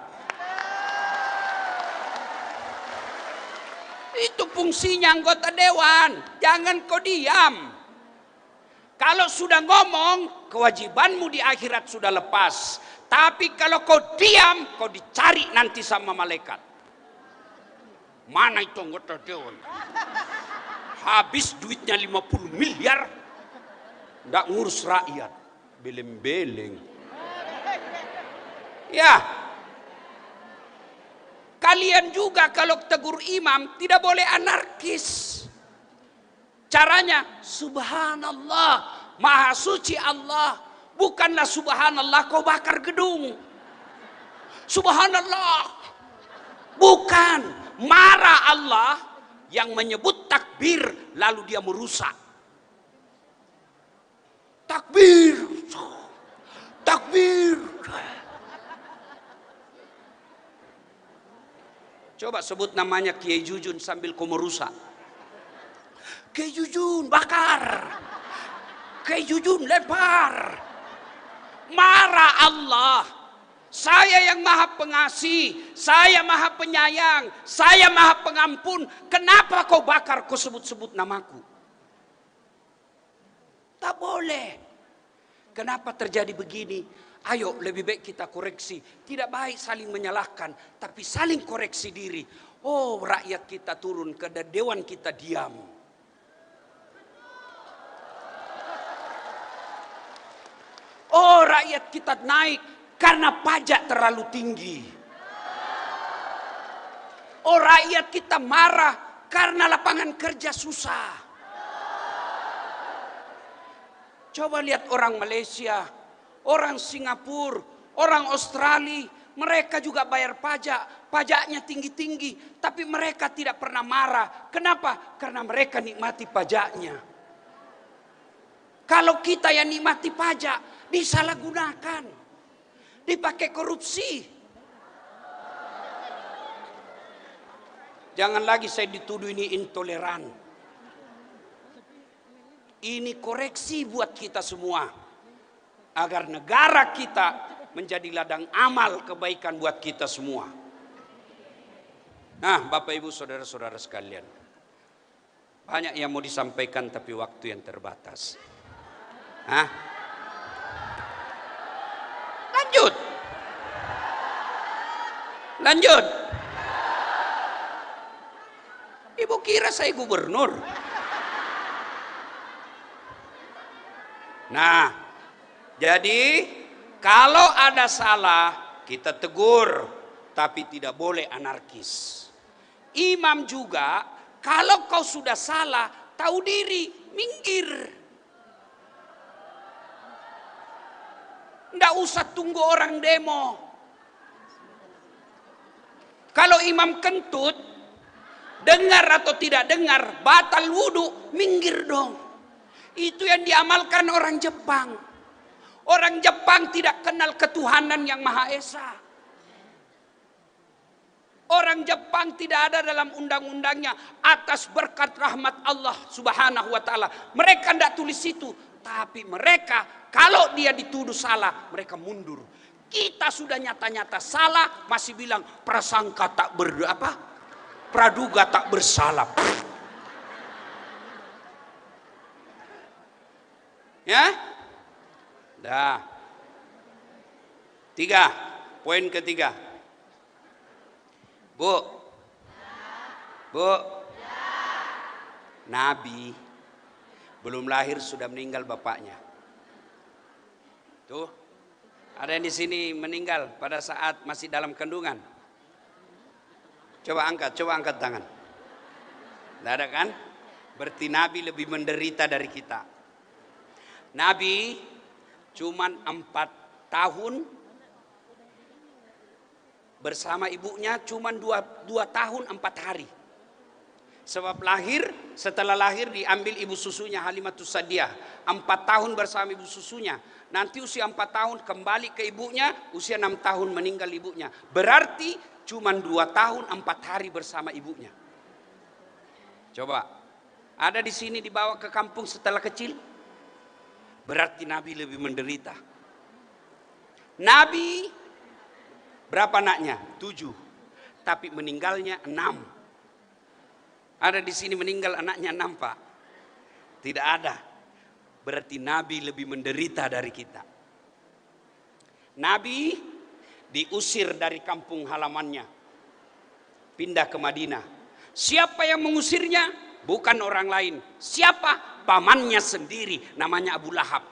Itu fungsinya anggota dewan. Jangan kau diam. Kalau sudah ngomong, kewajibanmu di akhirat sudah lepas. Tapi kalau kau diam, kau dicari nanti sama malaikat. Mana itu anggota dewan? Habis duitnya 50 miliar. Nggak ngurus rakyat. Beleng-beleng. Ya. Kalian juga kalau tegur imam tidak boleh anarkis. Caranya, subhanallah, maha suci Allah. Bukanlah subhanallah kau bakar gedung. Subhanallah. Bukan. Marah Allah yang menyebut takbir lalu dia merusak. Takbir. Takbir. Coba sebut namanya Kiai Jujun sambil kau merusak. Kiai Jujun bakar. Kiai Jujun lempar. Marah Allah. Saya yang maha pengasih, saya maha penyayang, saya maha pengampun. Kenapa kau bakar, kau sebut-sebut namaku? Tak boleh. Kenapa terjadi begini? Ayo lebih baik kita koreksi. Tidak baik saling menyalahkan, tapi saling koreksi diri. Oh, rakyat kita turun ke dewan, kita diam. Oh, rakyat kita naik karena pajak terlalu tinggi. Oh, rakyat kita marah karena lapangan kerja susah. Coba lihat orang Malaysia, orang Singapura, orang Australia, mereka juga bayar pajak, pajaknya tinggi-tinggi, tapi mereka tidak pernah marah. Kenapa? Karena mereka nikmati pajaknya. Kalau kita yang nikmati pajak, disalahgunakan, dipakai korupsi. Jangan lagi saya dituduh ini intoleran. Ini koreksi buat kita semua. Agar negara kita menjadi ladang amal kebaikan buat kita semua. Nah, Bapak Ibu Saudara-saudara sekalian. Banyak yang mau disampaikan tapi waktu yang terbatas. Hah? Lanjut. Lanjut. Ibu kira saya gubernur? Nah, jadi kalau ada salah kita tegur, tapi tidak boleh anarkis. Imam juga kalau kau sudah salah, tahu diri, minggir. Nggak usah tunggu orang demo. Kalau imam kentut, dengar atau tidak dengar, batal wudhu, minggir dong. Itu yang diamalkan orang Jepang. Orang Jepang tidak kenal ketuhanan yang Maha Esa. Orang Jepang tidak ada dalam undang-undangnya atas berkat rahmat Allah Subhanahu wa taala. Mereka tidak tulis itu, tapi mereka kalau dia dituduh salah, mereka mundur. Kita sudah nyata-nyata salah, masih bilang prasangka tak praduga tak bersalah. Ya? Dah. 3, poin ketiga. Bu. Bu. Nabi belum lahir sudah meninggal bapaknya. Tuh. Ada yang di sini meninggal pada saat masih dalam kandungan. Coba angkat tangan. Tidak ada kan? Berarti Nabi lebih menderita dari kita. Nabi cuman 4 tahun bersama ibunya, cuman 2 tahun 4 hari. Sebab setelah lahir diambil ibu susunya Halimatus Sa'diyah. 4 tahun bersama ibu susunya. Nanti usia 4 tahun kembali ke ibunya, usia 6 tahun meninggal ibunya. Berarti cuman 2 tahun 4 hari bersama ibunya. Coba, ada di sini dibawa ke kampung setelah kecil? Berarti Nabi lebih menderita. Nabi berapa anaknya? 7. Tapi meninggalnya 6. Ada di sini meninggal anaknya nampak? Tidak ada. Berarti Nabi lebih menderita dari kita. Nabi diusir dari kampung halamannya, pindah ke Madinah. Siapa yang mengusirnya? Bukan orang lain. Siapa? Pamannya sendiri, namanya Abu Lahab.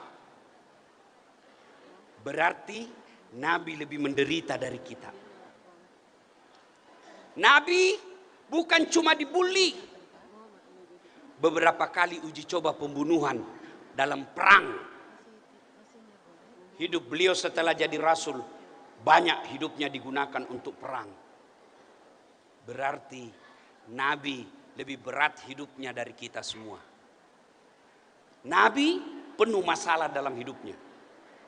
Berarti Nabi lebih menderita dari kita. Nabi bukan cuma dibully. Beberapa kali uji coba pembunuhan dalam perang. Hidup beliau setelah jadi rasul, banyak hidupnya digunakan untuk perang. Berarti Nabi lebih berat hidupnya dari kita semua. Nabi penuh masalah dalam hidupnya.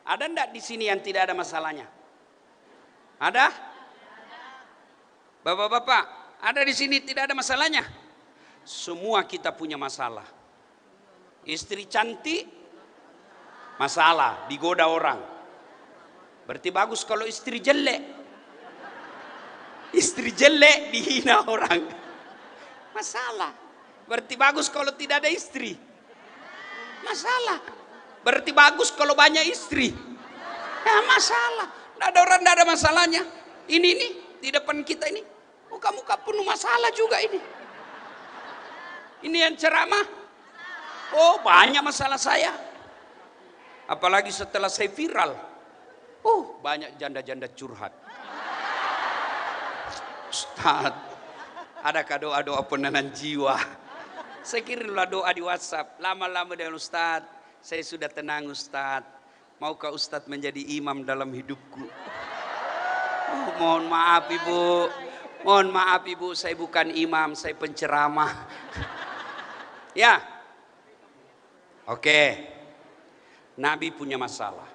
Ada enggak di sini yang tidak ada masalahnya? Ada? Bapak-bapak, ada di sini tidak ada masalahnya? Semua kita punya masalah. Istri cantik, masalah, digoda orang. Berarti bagus kalau istri jelek. Istri jelek dihina orang. Masalah. Berarti bagus kalau tidak ada istri. Masalah. Berarti bagus kalau banyak istri. Ya masalah. Tidak ada orang, tidak ada masalahnya. Ini di depan kita ini. Muka-muka penuh masalah juga ini. Ini yang ceramah. Oh banyak masalah saya. Apalagi setelah saya viral. Oh banyak janda-janda curhat. Ustaz, adakah doa-doa penenang jiwa? Saya kirimlah doa di WhatsApp. Lama-lama dengan Ustaz, saya sudah tenang Ustaz. Maukah Ustaz menjadi imam dalam hidupku? Oh, mohon maaf Ibu. Mohon maaf Ibu, saya bukan imam, saya penceramah. Ya. Oke. Nabi punya masalah.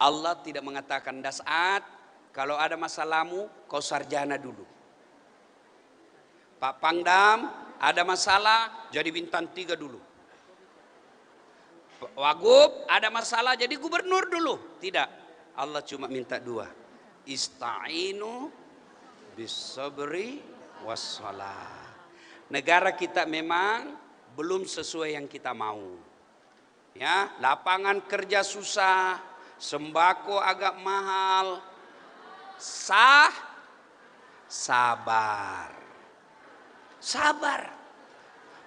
Allah tidak mengatakan Das'at, kalau ada masalahmu kau sarjana dulu. Pak Pangdam ada masalah jadi bintang 3 dulu. Wagub ada masalah jadi gubernur dulu. Tidak. Allah cuma minta 2. Ista'inu bisabri wassalah. Negara kita memang belum sesuai yang kita mau. Ya, lapangan kerja susah, sembako agak mahal. Sabar.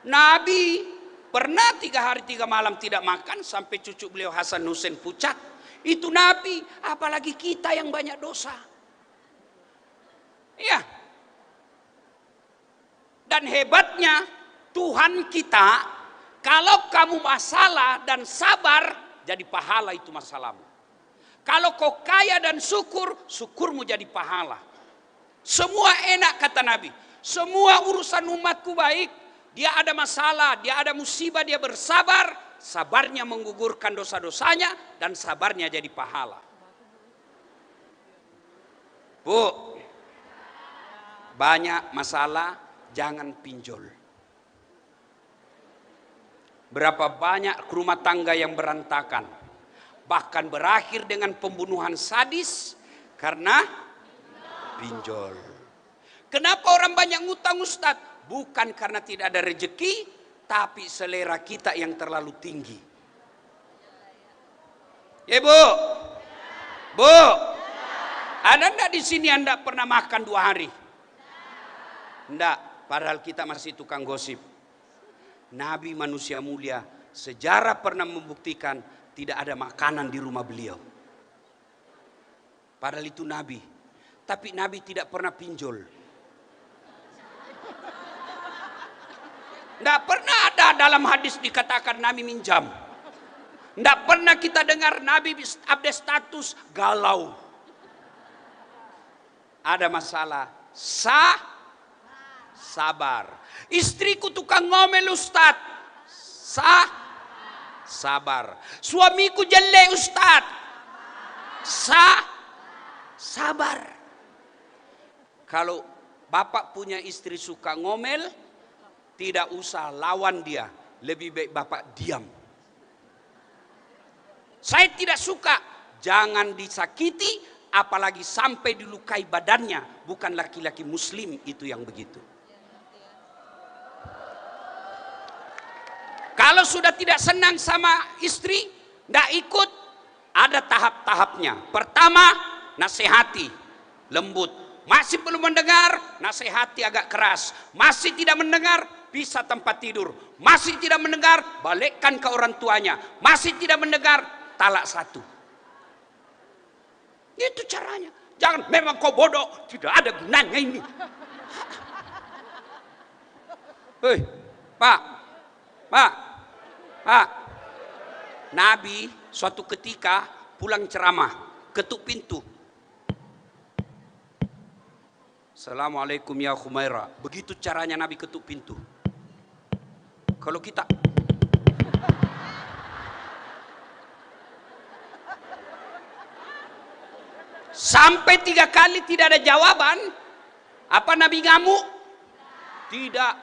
Nabi pernah 3 hari 3 malam tidak makan sampai cucu beliau Hasan Hussein pucat. Itu Nabi, apalagi kita yang banyak dosa. Ya. Dan hebatnya Tuhan kita, kalau kamu masalah dan sabar, jadi pahala itu masalahmu. Kalau kau kaya dan syukur, syukurmu jadi pahala. Semua enak kata Nabi. Semua urusan umatku baik. Dia ada masalah, dia ada musibah, dia bersabar. Sabarnya menggugurkan dosa-dosanya dan sabarnya jadi pahala. Bu, banyak masalah, jangan pinjol. Berapa banyak rumah tangga yang berantakan. Bahkan berakhir dengan pembunuhan sadis karena pinjol. Kenapa orang banyak ngutang Ustaz? Bukan karena tidak ada rezeki, tapi selera kita yang terlalu tinggi. Ya Bu, ada enggak di sini Anda pernah makan 2 hari? Enggak, padahal kita masih tukang gosip. Nabi manusia mulia, sejarah pernah membuktikan tidak ada makanan di rumah beliau. Padahal itu Nabi. Tapi Nabi tidak pernah pinjol. Tidak pernah ada dalam hadis dikatakan Nabi minjam. Tidak pernah kita dengar Nabi update status galau. Ada masalah. Sabar. Istriku tukang ngomel Ustaz. Sabar. Suamiku jelek Ustaz. Sabar. Kalau bapak punya istri suka ngomel, tidak usah lawan dia. Lebih baik bapak diam. Saya tidak suka. Jangan disakiti apalagi sampai dilukai badannya. Bukan laki-laki muslim itu yang begitu. Kalau sudah tidak senang sama istri, tidak ikut, ada tahap-tahapnya. Pertama, nasihati, lembut. Masih belum mendengar, nasihati agak keras. Masih tidak mendengar, pisah tempat tidur. Masih tidak mendengar, balikkan ke orang tuanya. Masih tidak mendengar, talak 1. Itu caranya. Jangan memang kau bodoh, tidak ada gunanya ini. Hei, Pak. Nabi suatu ketika pulang ceramah, ketuk pintu. Assalamualaikum ya Khumaira. Begitu caranya Nabi ketuk pintu. Kalau kita sampai 3 kali tidak ada jawaban, apa Nabi ngamuk? Tidak.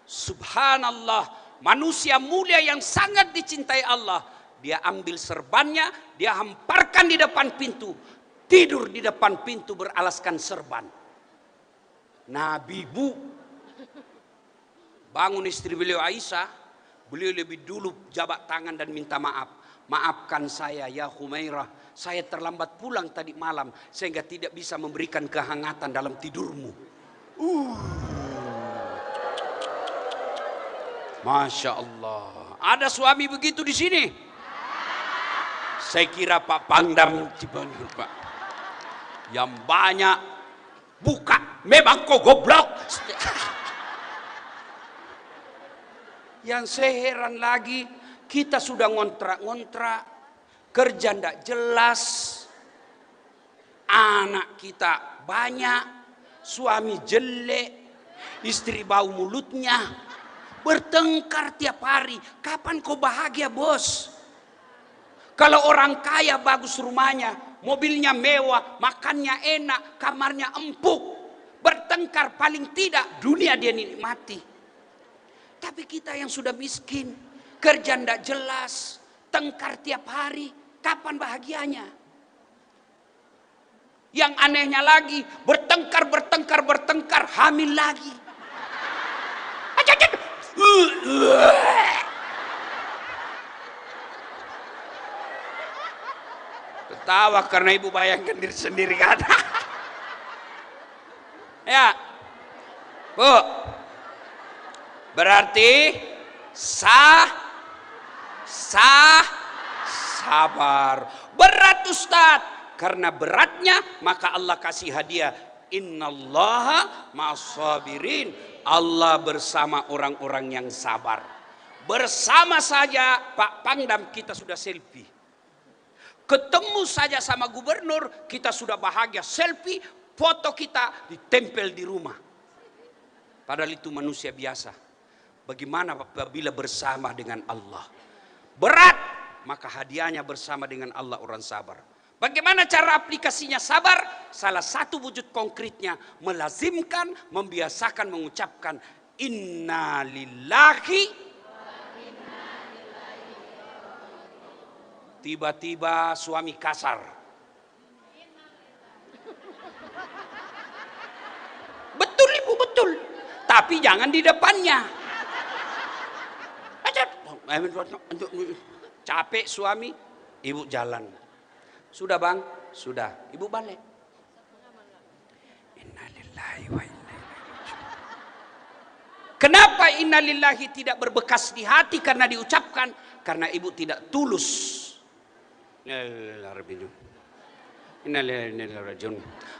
Subhanallah, manusia mulia yang sangat dicintai Allah. Dia ambil serbannya, dia hamparkan di depan pintu, tidur di depan pintu beralaskan serban. Nabi bangun istri beliau Aisyah, beliau lebih dulu jabat tangan dan minta maaf. Maafkan saya ya Khumairah, saya terlambat pulang tadi malam sehingga tidak bisa memberikan kehangatan dalam tidurmu. Masya Allah. Ada suami begitu di sini? Saya kira Pak Pangdam Cibanyu, Pak. Yang banyak buka, memang kau goblok. Yang saya heran lagi, kita sudah ngontrak-ngontrak, kerja ndak jelas, anak kita banyak, suami jelek, istri bau mulutnya, bertengkar tiap hari. Kapan kau bahagia, bos? Kalau orang kaya bagus rumahnya, mobilnya mewah, makannya enak, kamarnya empuk, bertengkar paling tidak dunia dia nikmati. Tapi kita yang sudah miskin, kerja ndak jelas, tengkar tiap hari, kapan bahagianya? Yang anehnya lagi, bertengkar, hamil lagi. Ketawa karena ibu bayangkan diri sendiri kan. Ya, Bu. Berarti sabar. Berat Ustaz. Karena beratnya maka Allah kasih hadiah. Innallaha ma'as-sabirin. Allah bersama orang-orang yang sabar. Bersama saja Pak Pangdam kita sudah selfie. Ketemu saja sama gubernur kita sudah bahagia, selfie, foto kita ditempel di rumah. Padahal itu manusia biasa. Bagaimana apabila bersama dengan Allah? Berat, maka hadiahnya bersama dengan Allah orang sabar. Bagaimana cara aplikasinya sabar? Salah satu wujud konkretnya melazimkan, membiasakan mengucapkan inna lillahi. Tiba-tiba suami kasar. Betul ibu, betul. Tapi jangan di depannya. Capek suami, ibu jalan. Sudah bang? Sudah. Ibu balik. Innalillahi wa inna ilaihi raji'un. Kenapa innalillahi tidak berbekas di hati karena diucapkan? Karena ibu tidak tulus.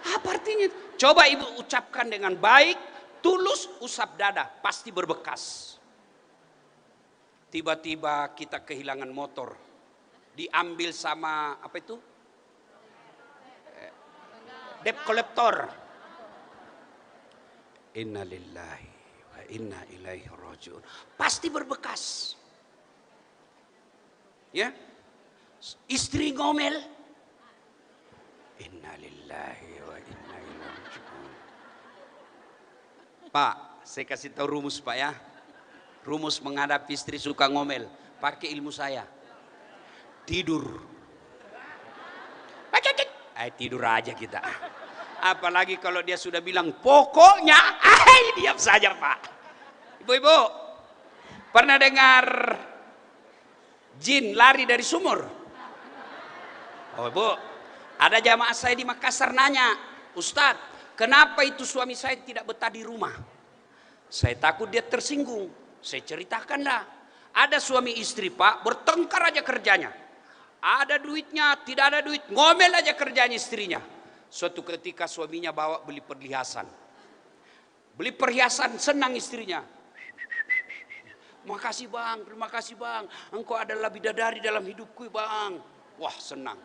Apa artinya? Coba ibu ucapkan dengan baik, tulus, usap dada, pasti berbekas. Tiba-tiba kita kehilangan motor, diambil sama apa itu? Debt collector. Innalillahi wa inna ilaihi raji'un. Pasti berbekas. Ya? Istri ngomel, innalillahi wa inna ilaihi raji'un. Pak, saya kasih tahu rumus Pak ya. Rumus menghadapi istri suka ngomel, pakai ilmu saya. Tidur. Tidur aja kita. Apalagi kalau dia sudah bilang pokoknya, diam saja Pak. Ibu-ibu, pernah dengar jin lari dari sumur? Oh Ibu, ada jamaah saya di Makassar nanya, Ustadz, kenapa itu suami saya tidak betah di rumah? Saya takut dia tersinggung. Saya ceritakanlah, ada suami istri Pak, bertengkar aja kerjanya. Ada duitnya, tidak ada duit, ngomel aja kerjanya istrinya. Suatu ketika suaminya bawa beli perhiasan. Beli perhiasan, senang istrinya. Makasih bang, terima kasih bang. Engkau adalah bidadari dalam hidupku bang. Wah senang.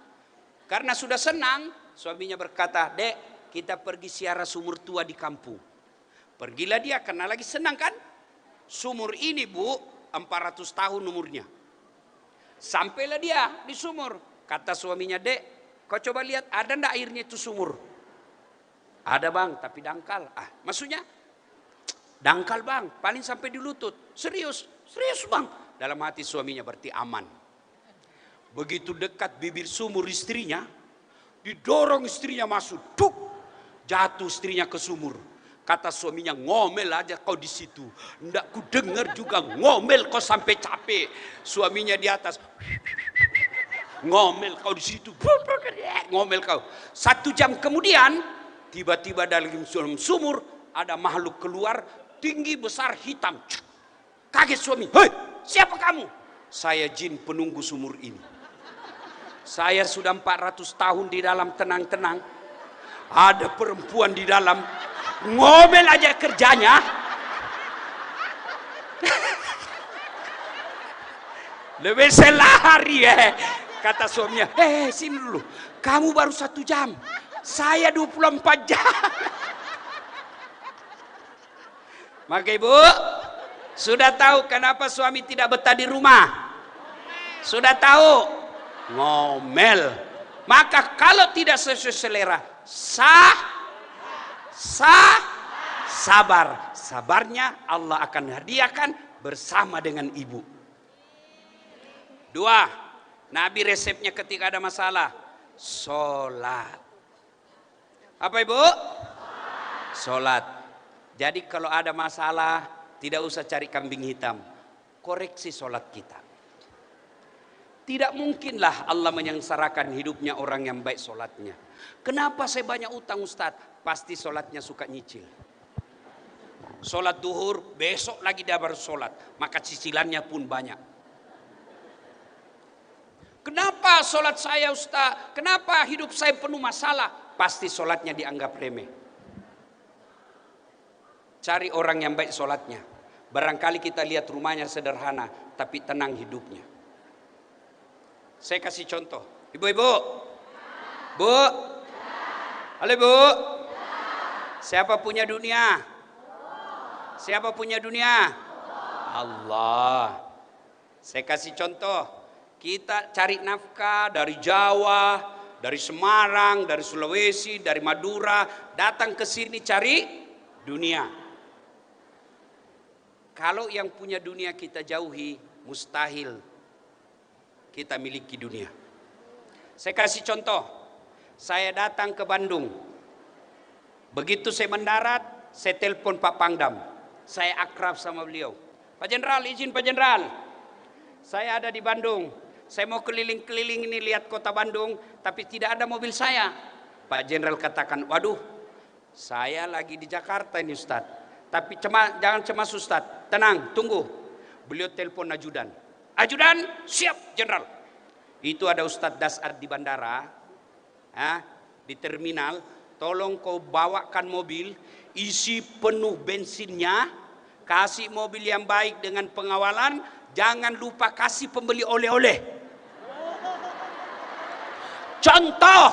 Karena sudah senang, suaminya berkata, Dek, kita pergi ziarah sumur tua di kampung. Pergilah dia, karena lagi senang kan. Sumur ini Bu, 400 tahun umurnya. Sampailah dia di sumur. Kata suaminya, Dek, kau coba lihat ada ndak airnya itu sumur? Ada bang, tapi dangkal. Maksudnya? Dangkal bang, paling sampai di lutut. Serius bang. Dalam hati suaminya berarti aman. Begitu dekat bibir sumur istrinya, didorong istrinya masuk. Duk, jatuh istrinya ke sumur. Kata suaminya, ngomel aja kau di situ. Ndak ku dengar juga ngomel kau sampai capek. Suaminya di atas. Ngomel kau di situ. Ngomel kau. 1 jam kemudian, tiba-tiba dalam sumur ada makhluk keluar, tinggi besar hitam. Kaget suami. Hei, siapa kamu? Saya jin penunggu sumur ini. Saya sudah 400 tahun di dalam tenang-tenang. Ada perempuan di dalam. Ngomel aja kerjanya. Lebih selari kata suaminya. Sini dulu. Kamu baru 1 jam. Saya 24 jam. Maka ibu, sudah tahu kenapa suami tidak betah di rumah? Sudah tahu? Ngomel. Maka kalau tidak sesuai selera, sabar. Sabarnya Allah akan hadiahkan bersama dengan ibu. 2, Nabi resepnya ketika ada masalah, sholat. Apa ibu? Sholat. Jadi kalau ada masalah, tidak usah cari kambing hitam. Koreksi sholat kita. Tidak mungkinlah Allah menyengsarakan hidupnya orang yang baik sholatnya. Kenapa saya banyak utang Ustadz? Pasti sholatnya suka nyicil. Sholat duhur, besok lagi dia baru sholat. Maka cicilannya pun banyak. Kenapa sholat saya Ustadz? Kenapa hidup saya penuh masalah? Pasti sholatnya dianggap remeh. Cari orang yang baik sholatnya. Barangkali kita lihat rumahnya sederhana, tapi tenang hidupnya. Saya kasih contoh. Ibu-ibu. Bu. Halo Bu. Siapa punya dunia? Siapa punya dunia? Allah. Saya kasih contoh. Kita cari nafkah dari Jawa, dari Semarang, dari Sulawesi, dari Madura. Datang ke sini cari dunia. Kalau yang punya dunia kita jauhi, mustahil kita miliki dunia. Saya kasih contoh. Saya datang ke Bandung. Begitu saya mendarat, saya telepon Pak Pangdam. Saya akrab sama beliau. Pak Jenderal, izin Pak Jenderal. Saya ada di Bandung. Saya mau keliling-keliling ini lihat kota Bandung, tapi tidak ada mobil saya. Pak Jenderal katakan, waduh, saya lagi di Jakarta ini Ustaz. Tapi jangan cemas Ustaz, tenang, tunggu. Beliau telepon ajudan. Ajudan, siap Jenderal. Itu ada Ustaz Dasar di bandara, di terminal. Tolong kau bawakan mobil, isi penuh bensinnya, kasih mobil yang baik dengan pengawalan, jangan lupa kasih pembeli oleh-oleh. Contoh,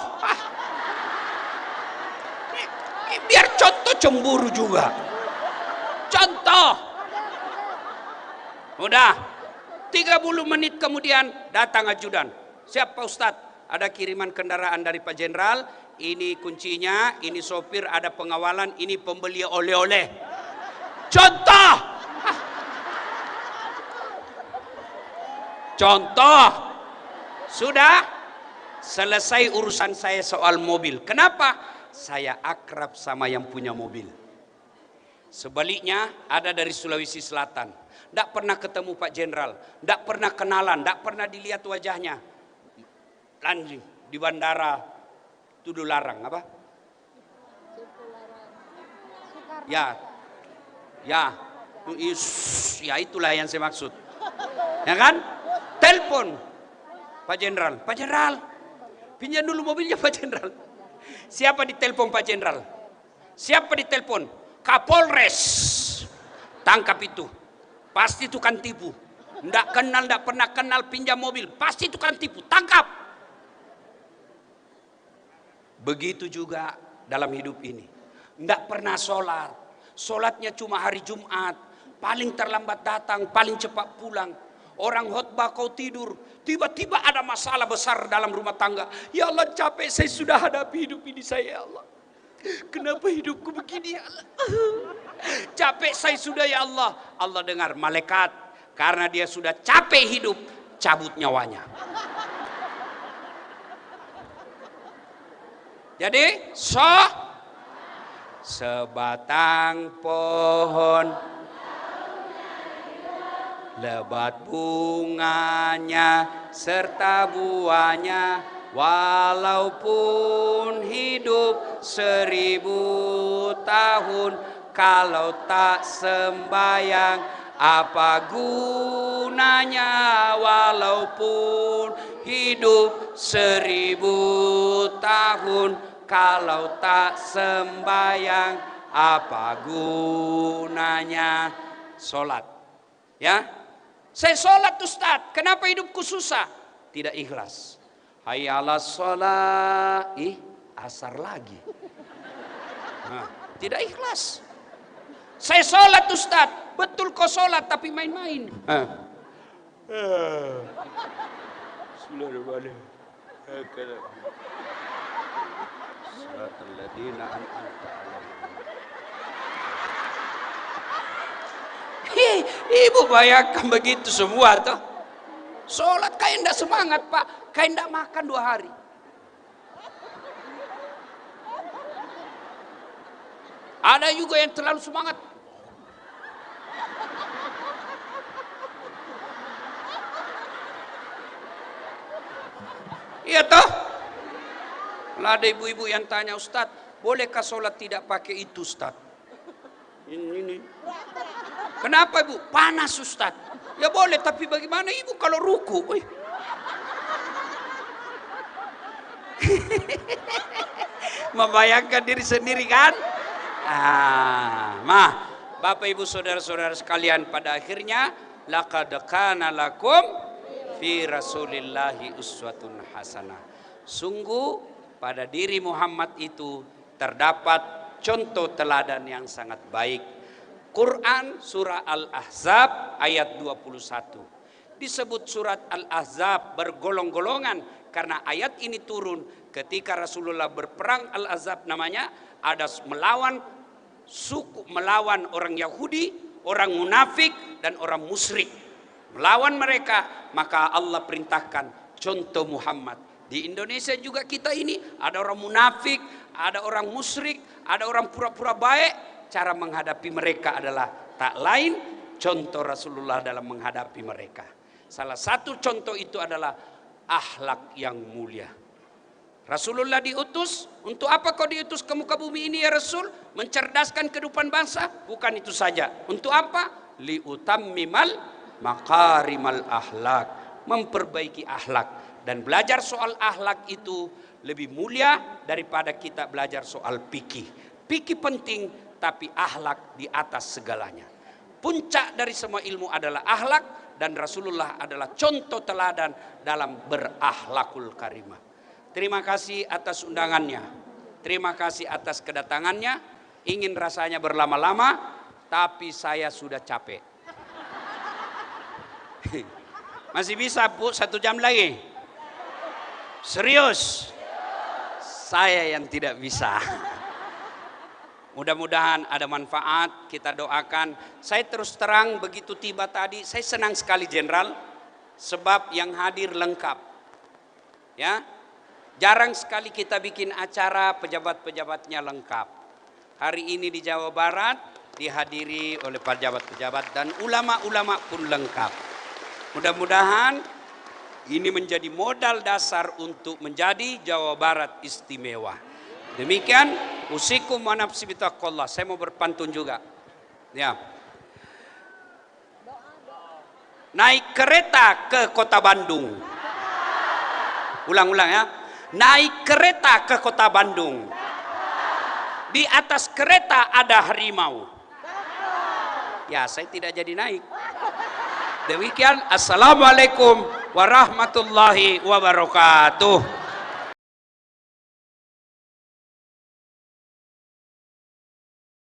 biar contoh cemburu juga. Contoh, udah 30 menit kemudian datang ajudan. Siap Pak Ustadz, ada kiriman kendaraan dari Pak Jenderal. Ini kuncinya, ini sopir, ada pengawalan, ini pembeli oleh-oleh. Contoh. Contoh. Sudah? Selesai urusan saya soal mobil. Kenapa? Saya akrab sama yang punya mobil. Sebaliknya ada dari Sulawesi Selatan, tidak pernah ketemu Pak Jenderal, tidak pernah kenalan, tidak pernah dilihat wajahnya. Lanjut di bandara Tudularang apa? Ya, ya, ya itulah yang saya maksud. Ya kan? Telepon Pak Jenderal, Pak Jenderal, pinjam dulu mobilnya Pak Jenderal. Siapa ditelepon Pak Jenderal? Siapa ditelepon? Kapolres. Tangkap itu. Pasti tukang tipu. Nggak kenal, nggak pernah kenal, pinjam mobil. Pasti tukang tipu. Tangkap. Begitu juga dalam hidup ini. Nggak pernah sholat. Sholatnya cuma hari Jumat. Paling terlambat datang, paling cepat pulang. Orang khotbah kau tidur, tiba-tiba ada masalah besar dalam rumah tangga. Ya Allah, capek saya sudah hadapi hidup ini saya, ya Allah. Kenapa hidupku begini, ya Allah? Capek saya sudah, ya Allah. Allah dengar malaikat, karena dia sudah capek hidup, cabut nyawanya. Jadi, sebatang pohon lebat bunganya serta buahnya, walaupun hidup 1000 tahun, kalau tak sembayang apa gunanya? Walaupun hidup 1000 tahun, kalau tak sembayang apa gunanya? Sholat, ya. Saya sholat Ustaz, kenapa hidupku susah? Tidak ikhlas. Hayya 'alas sholat, asar lagi. Nah, tidak ikhlas. Saya sholat Ustaz, betul kau sholat tapi main-main. Ibu bayangkan begitu semua tuh. Sholat kayak enggak semangat Pak, kayak enggak makan 2 hari. Ada juga yang terlalu semangat. Iya toh? Lah ada ibu-ibu yang tanya, Ustaz, bolehkah sholat tidak pakai itu Ustaz? Ini. Kenapa ibu? Panas Ustaz. Ya boleh, tapi bagaimana ibu kalau ruku? Membayangkan diri sendiri kan? Bapak ibu saudara-saudara sekalian, pada akhirnya laqad kana lakum fi rasulillahi uswatun hasanah. Sungguh pada diri Muhammad itu terdapat contoh teladan yang sangat baik. Quran surah Al-Ahzab ayat 21. Disebut surat Al-Ahzab bergolong-golongan karena ayat ini turun ketika Rasulullah berperang. Al-Ahzab namanya, ada melawan suku, melawan orang Yahudi, orang munafik dan orang musyrik. Melawan mereka, maka Allah perintahkan contoh Muhammad. Di Indonesia juga kita ini ada orang munafik, ada orang musyrik, ada orang pura-pura baik. Cara menghadapi mereka adalah tak lain contoh Rasulullah dalam menghadapi mereka. Salah satu contoh itu adalah akhlak yang mulia. Rasulullah diutus, untuk apa kau diutus ke muka bumi ini ya Rasul? Mencerdaskan kehidupan bangsa? Bukan itu saja. Untuk apa? Liutammimal makarimal akhlak, memperbaiki akhlak. Dan belajar soal akhlak itu lebih mulia daripada kita belajar soal fikih. Fikih penting, tapi akhlak di atas segalanya. Puncak dari semua ilmu adalah akhlak, dan Rasulullah adalah contoh teladan dalam berakhlakul karimah. Terima kasih atas undangannya. Terima kasih atas kedatangannya. Ingin rasanya berlama-lama, tapi saya sudah capek. Masih bisa Bu 1 jam lagi? Serius? Saya yang tidak bisa. Mudah-mudahan ada manfaat, kita doakan. Saya terus terang begitu tiba tadi, saya senang sekali Jenderal, sebab yang hadir lengkap. Ya, Jarang sekali kita bikin acara pejabat-pejabatnya lengkap. Hari ini di Jawa Barat dihadiri oleh pejabat-pejabat dan ulama-ulama pun lengkap. Mudah-mudahan ini menjadi modal dasar untuk menjadi Jawa Barat istimewa. Demikian, usikum wa nafsi bitaqwallah. Saya mau berpantun juga. Ya. Naik kereta ke kota Bandung. Ulang-ulang ya. Naik kereta ke kota Bandung. Di atas kereta ada harimau. Ya, saya tidak jadi naik. Demikian, assalamualaikum warahmatullahi wabarakatuh.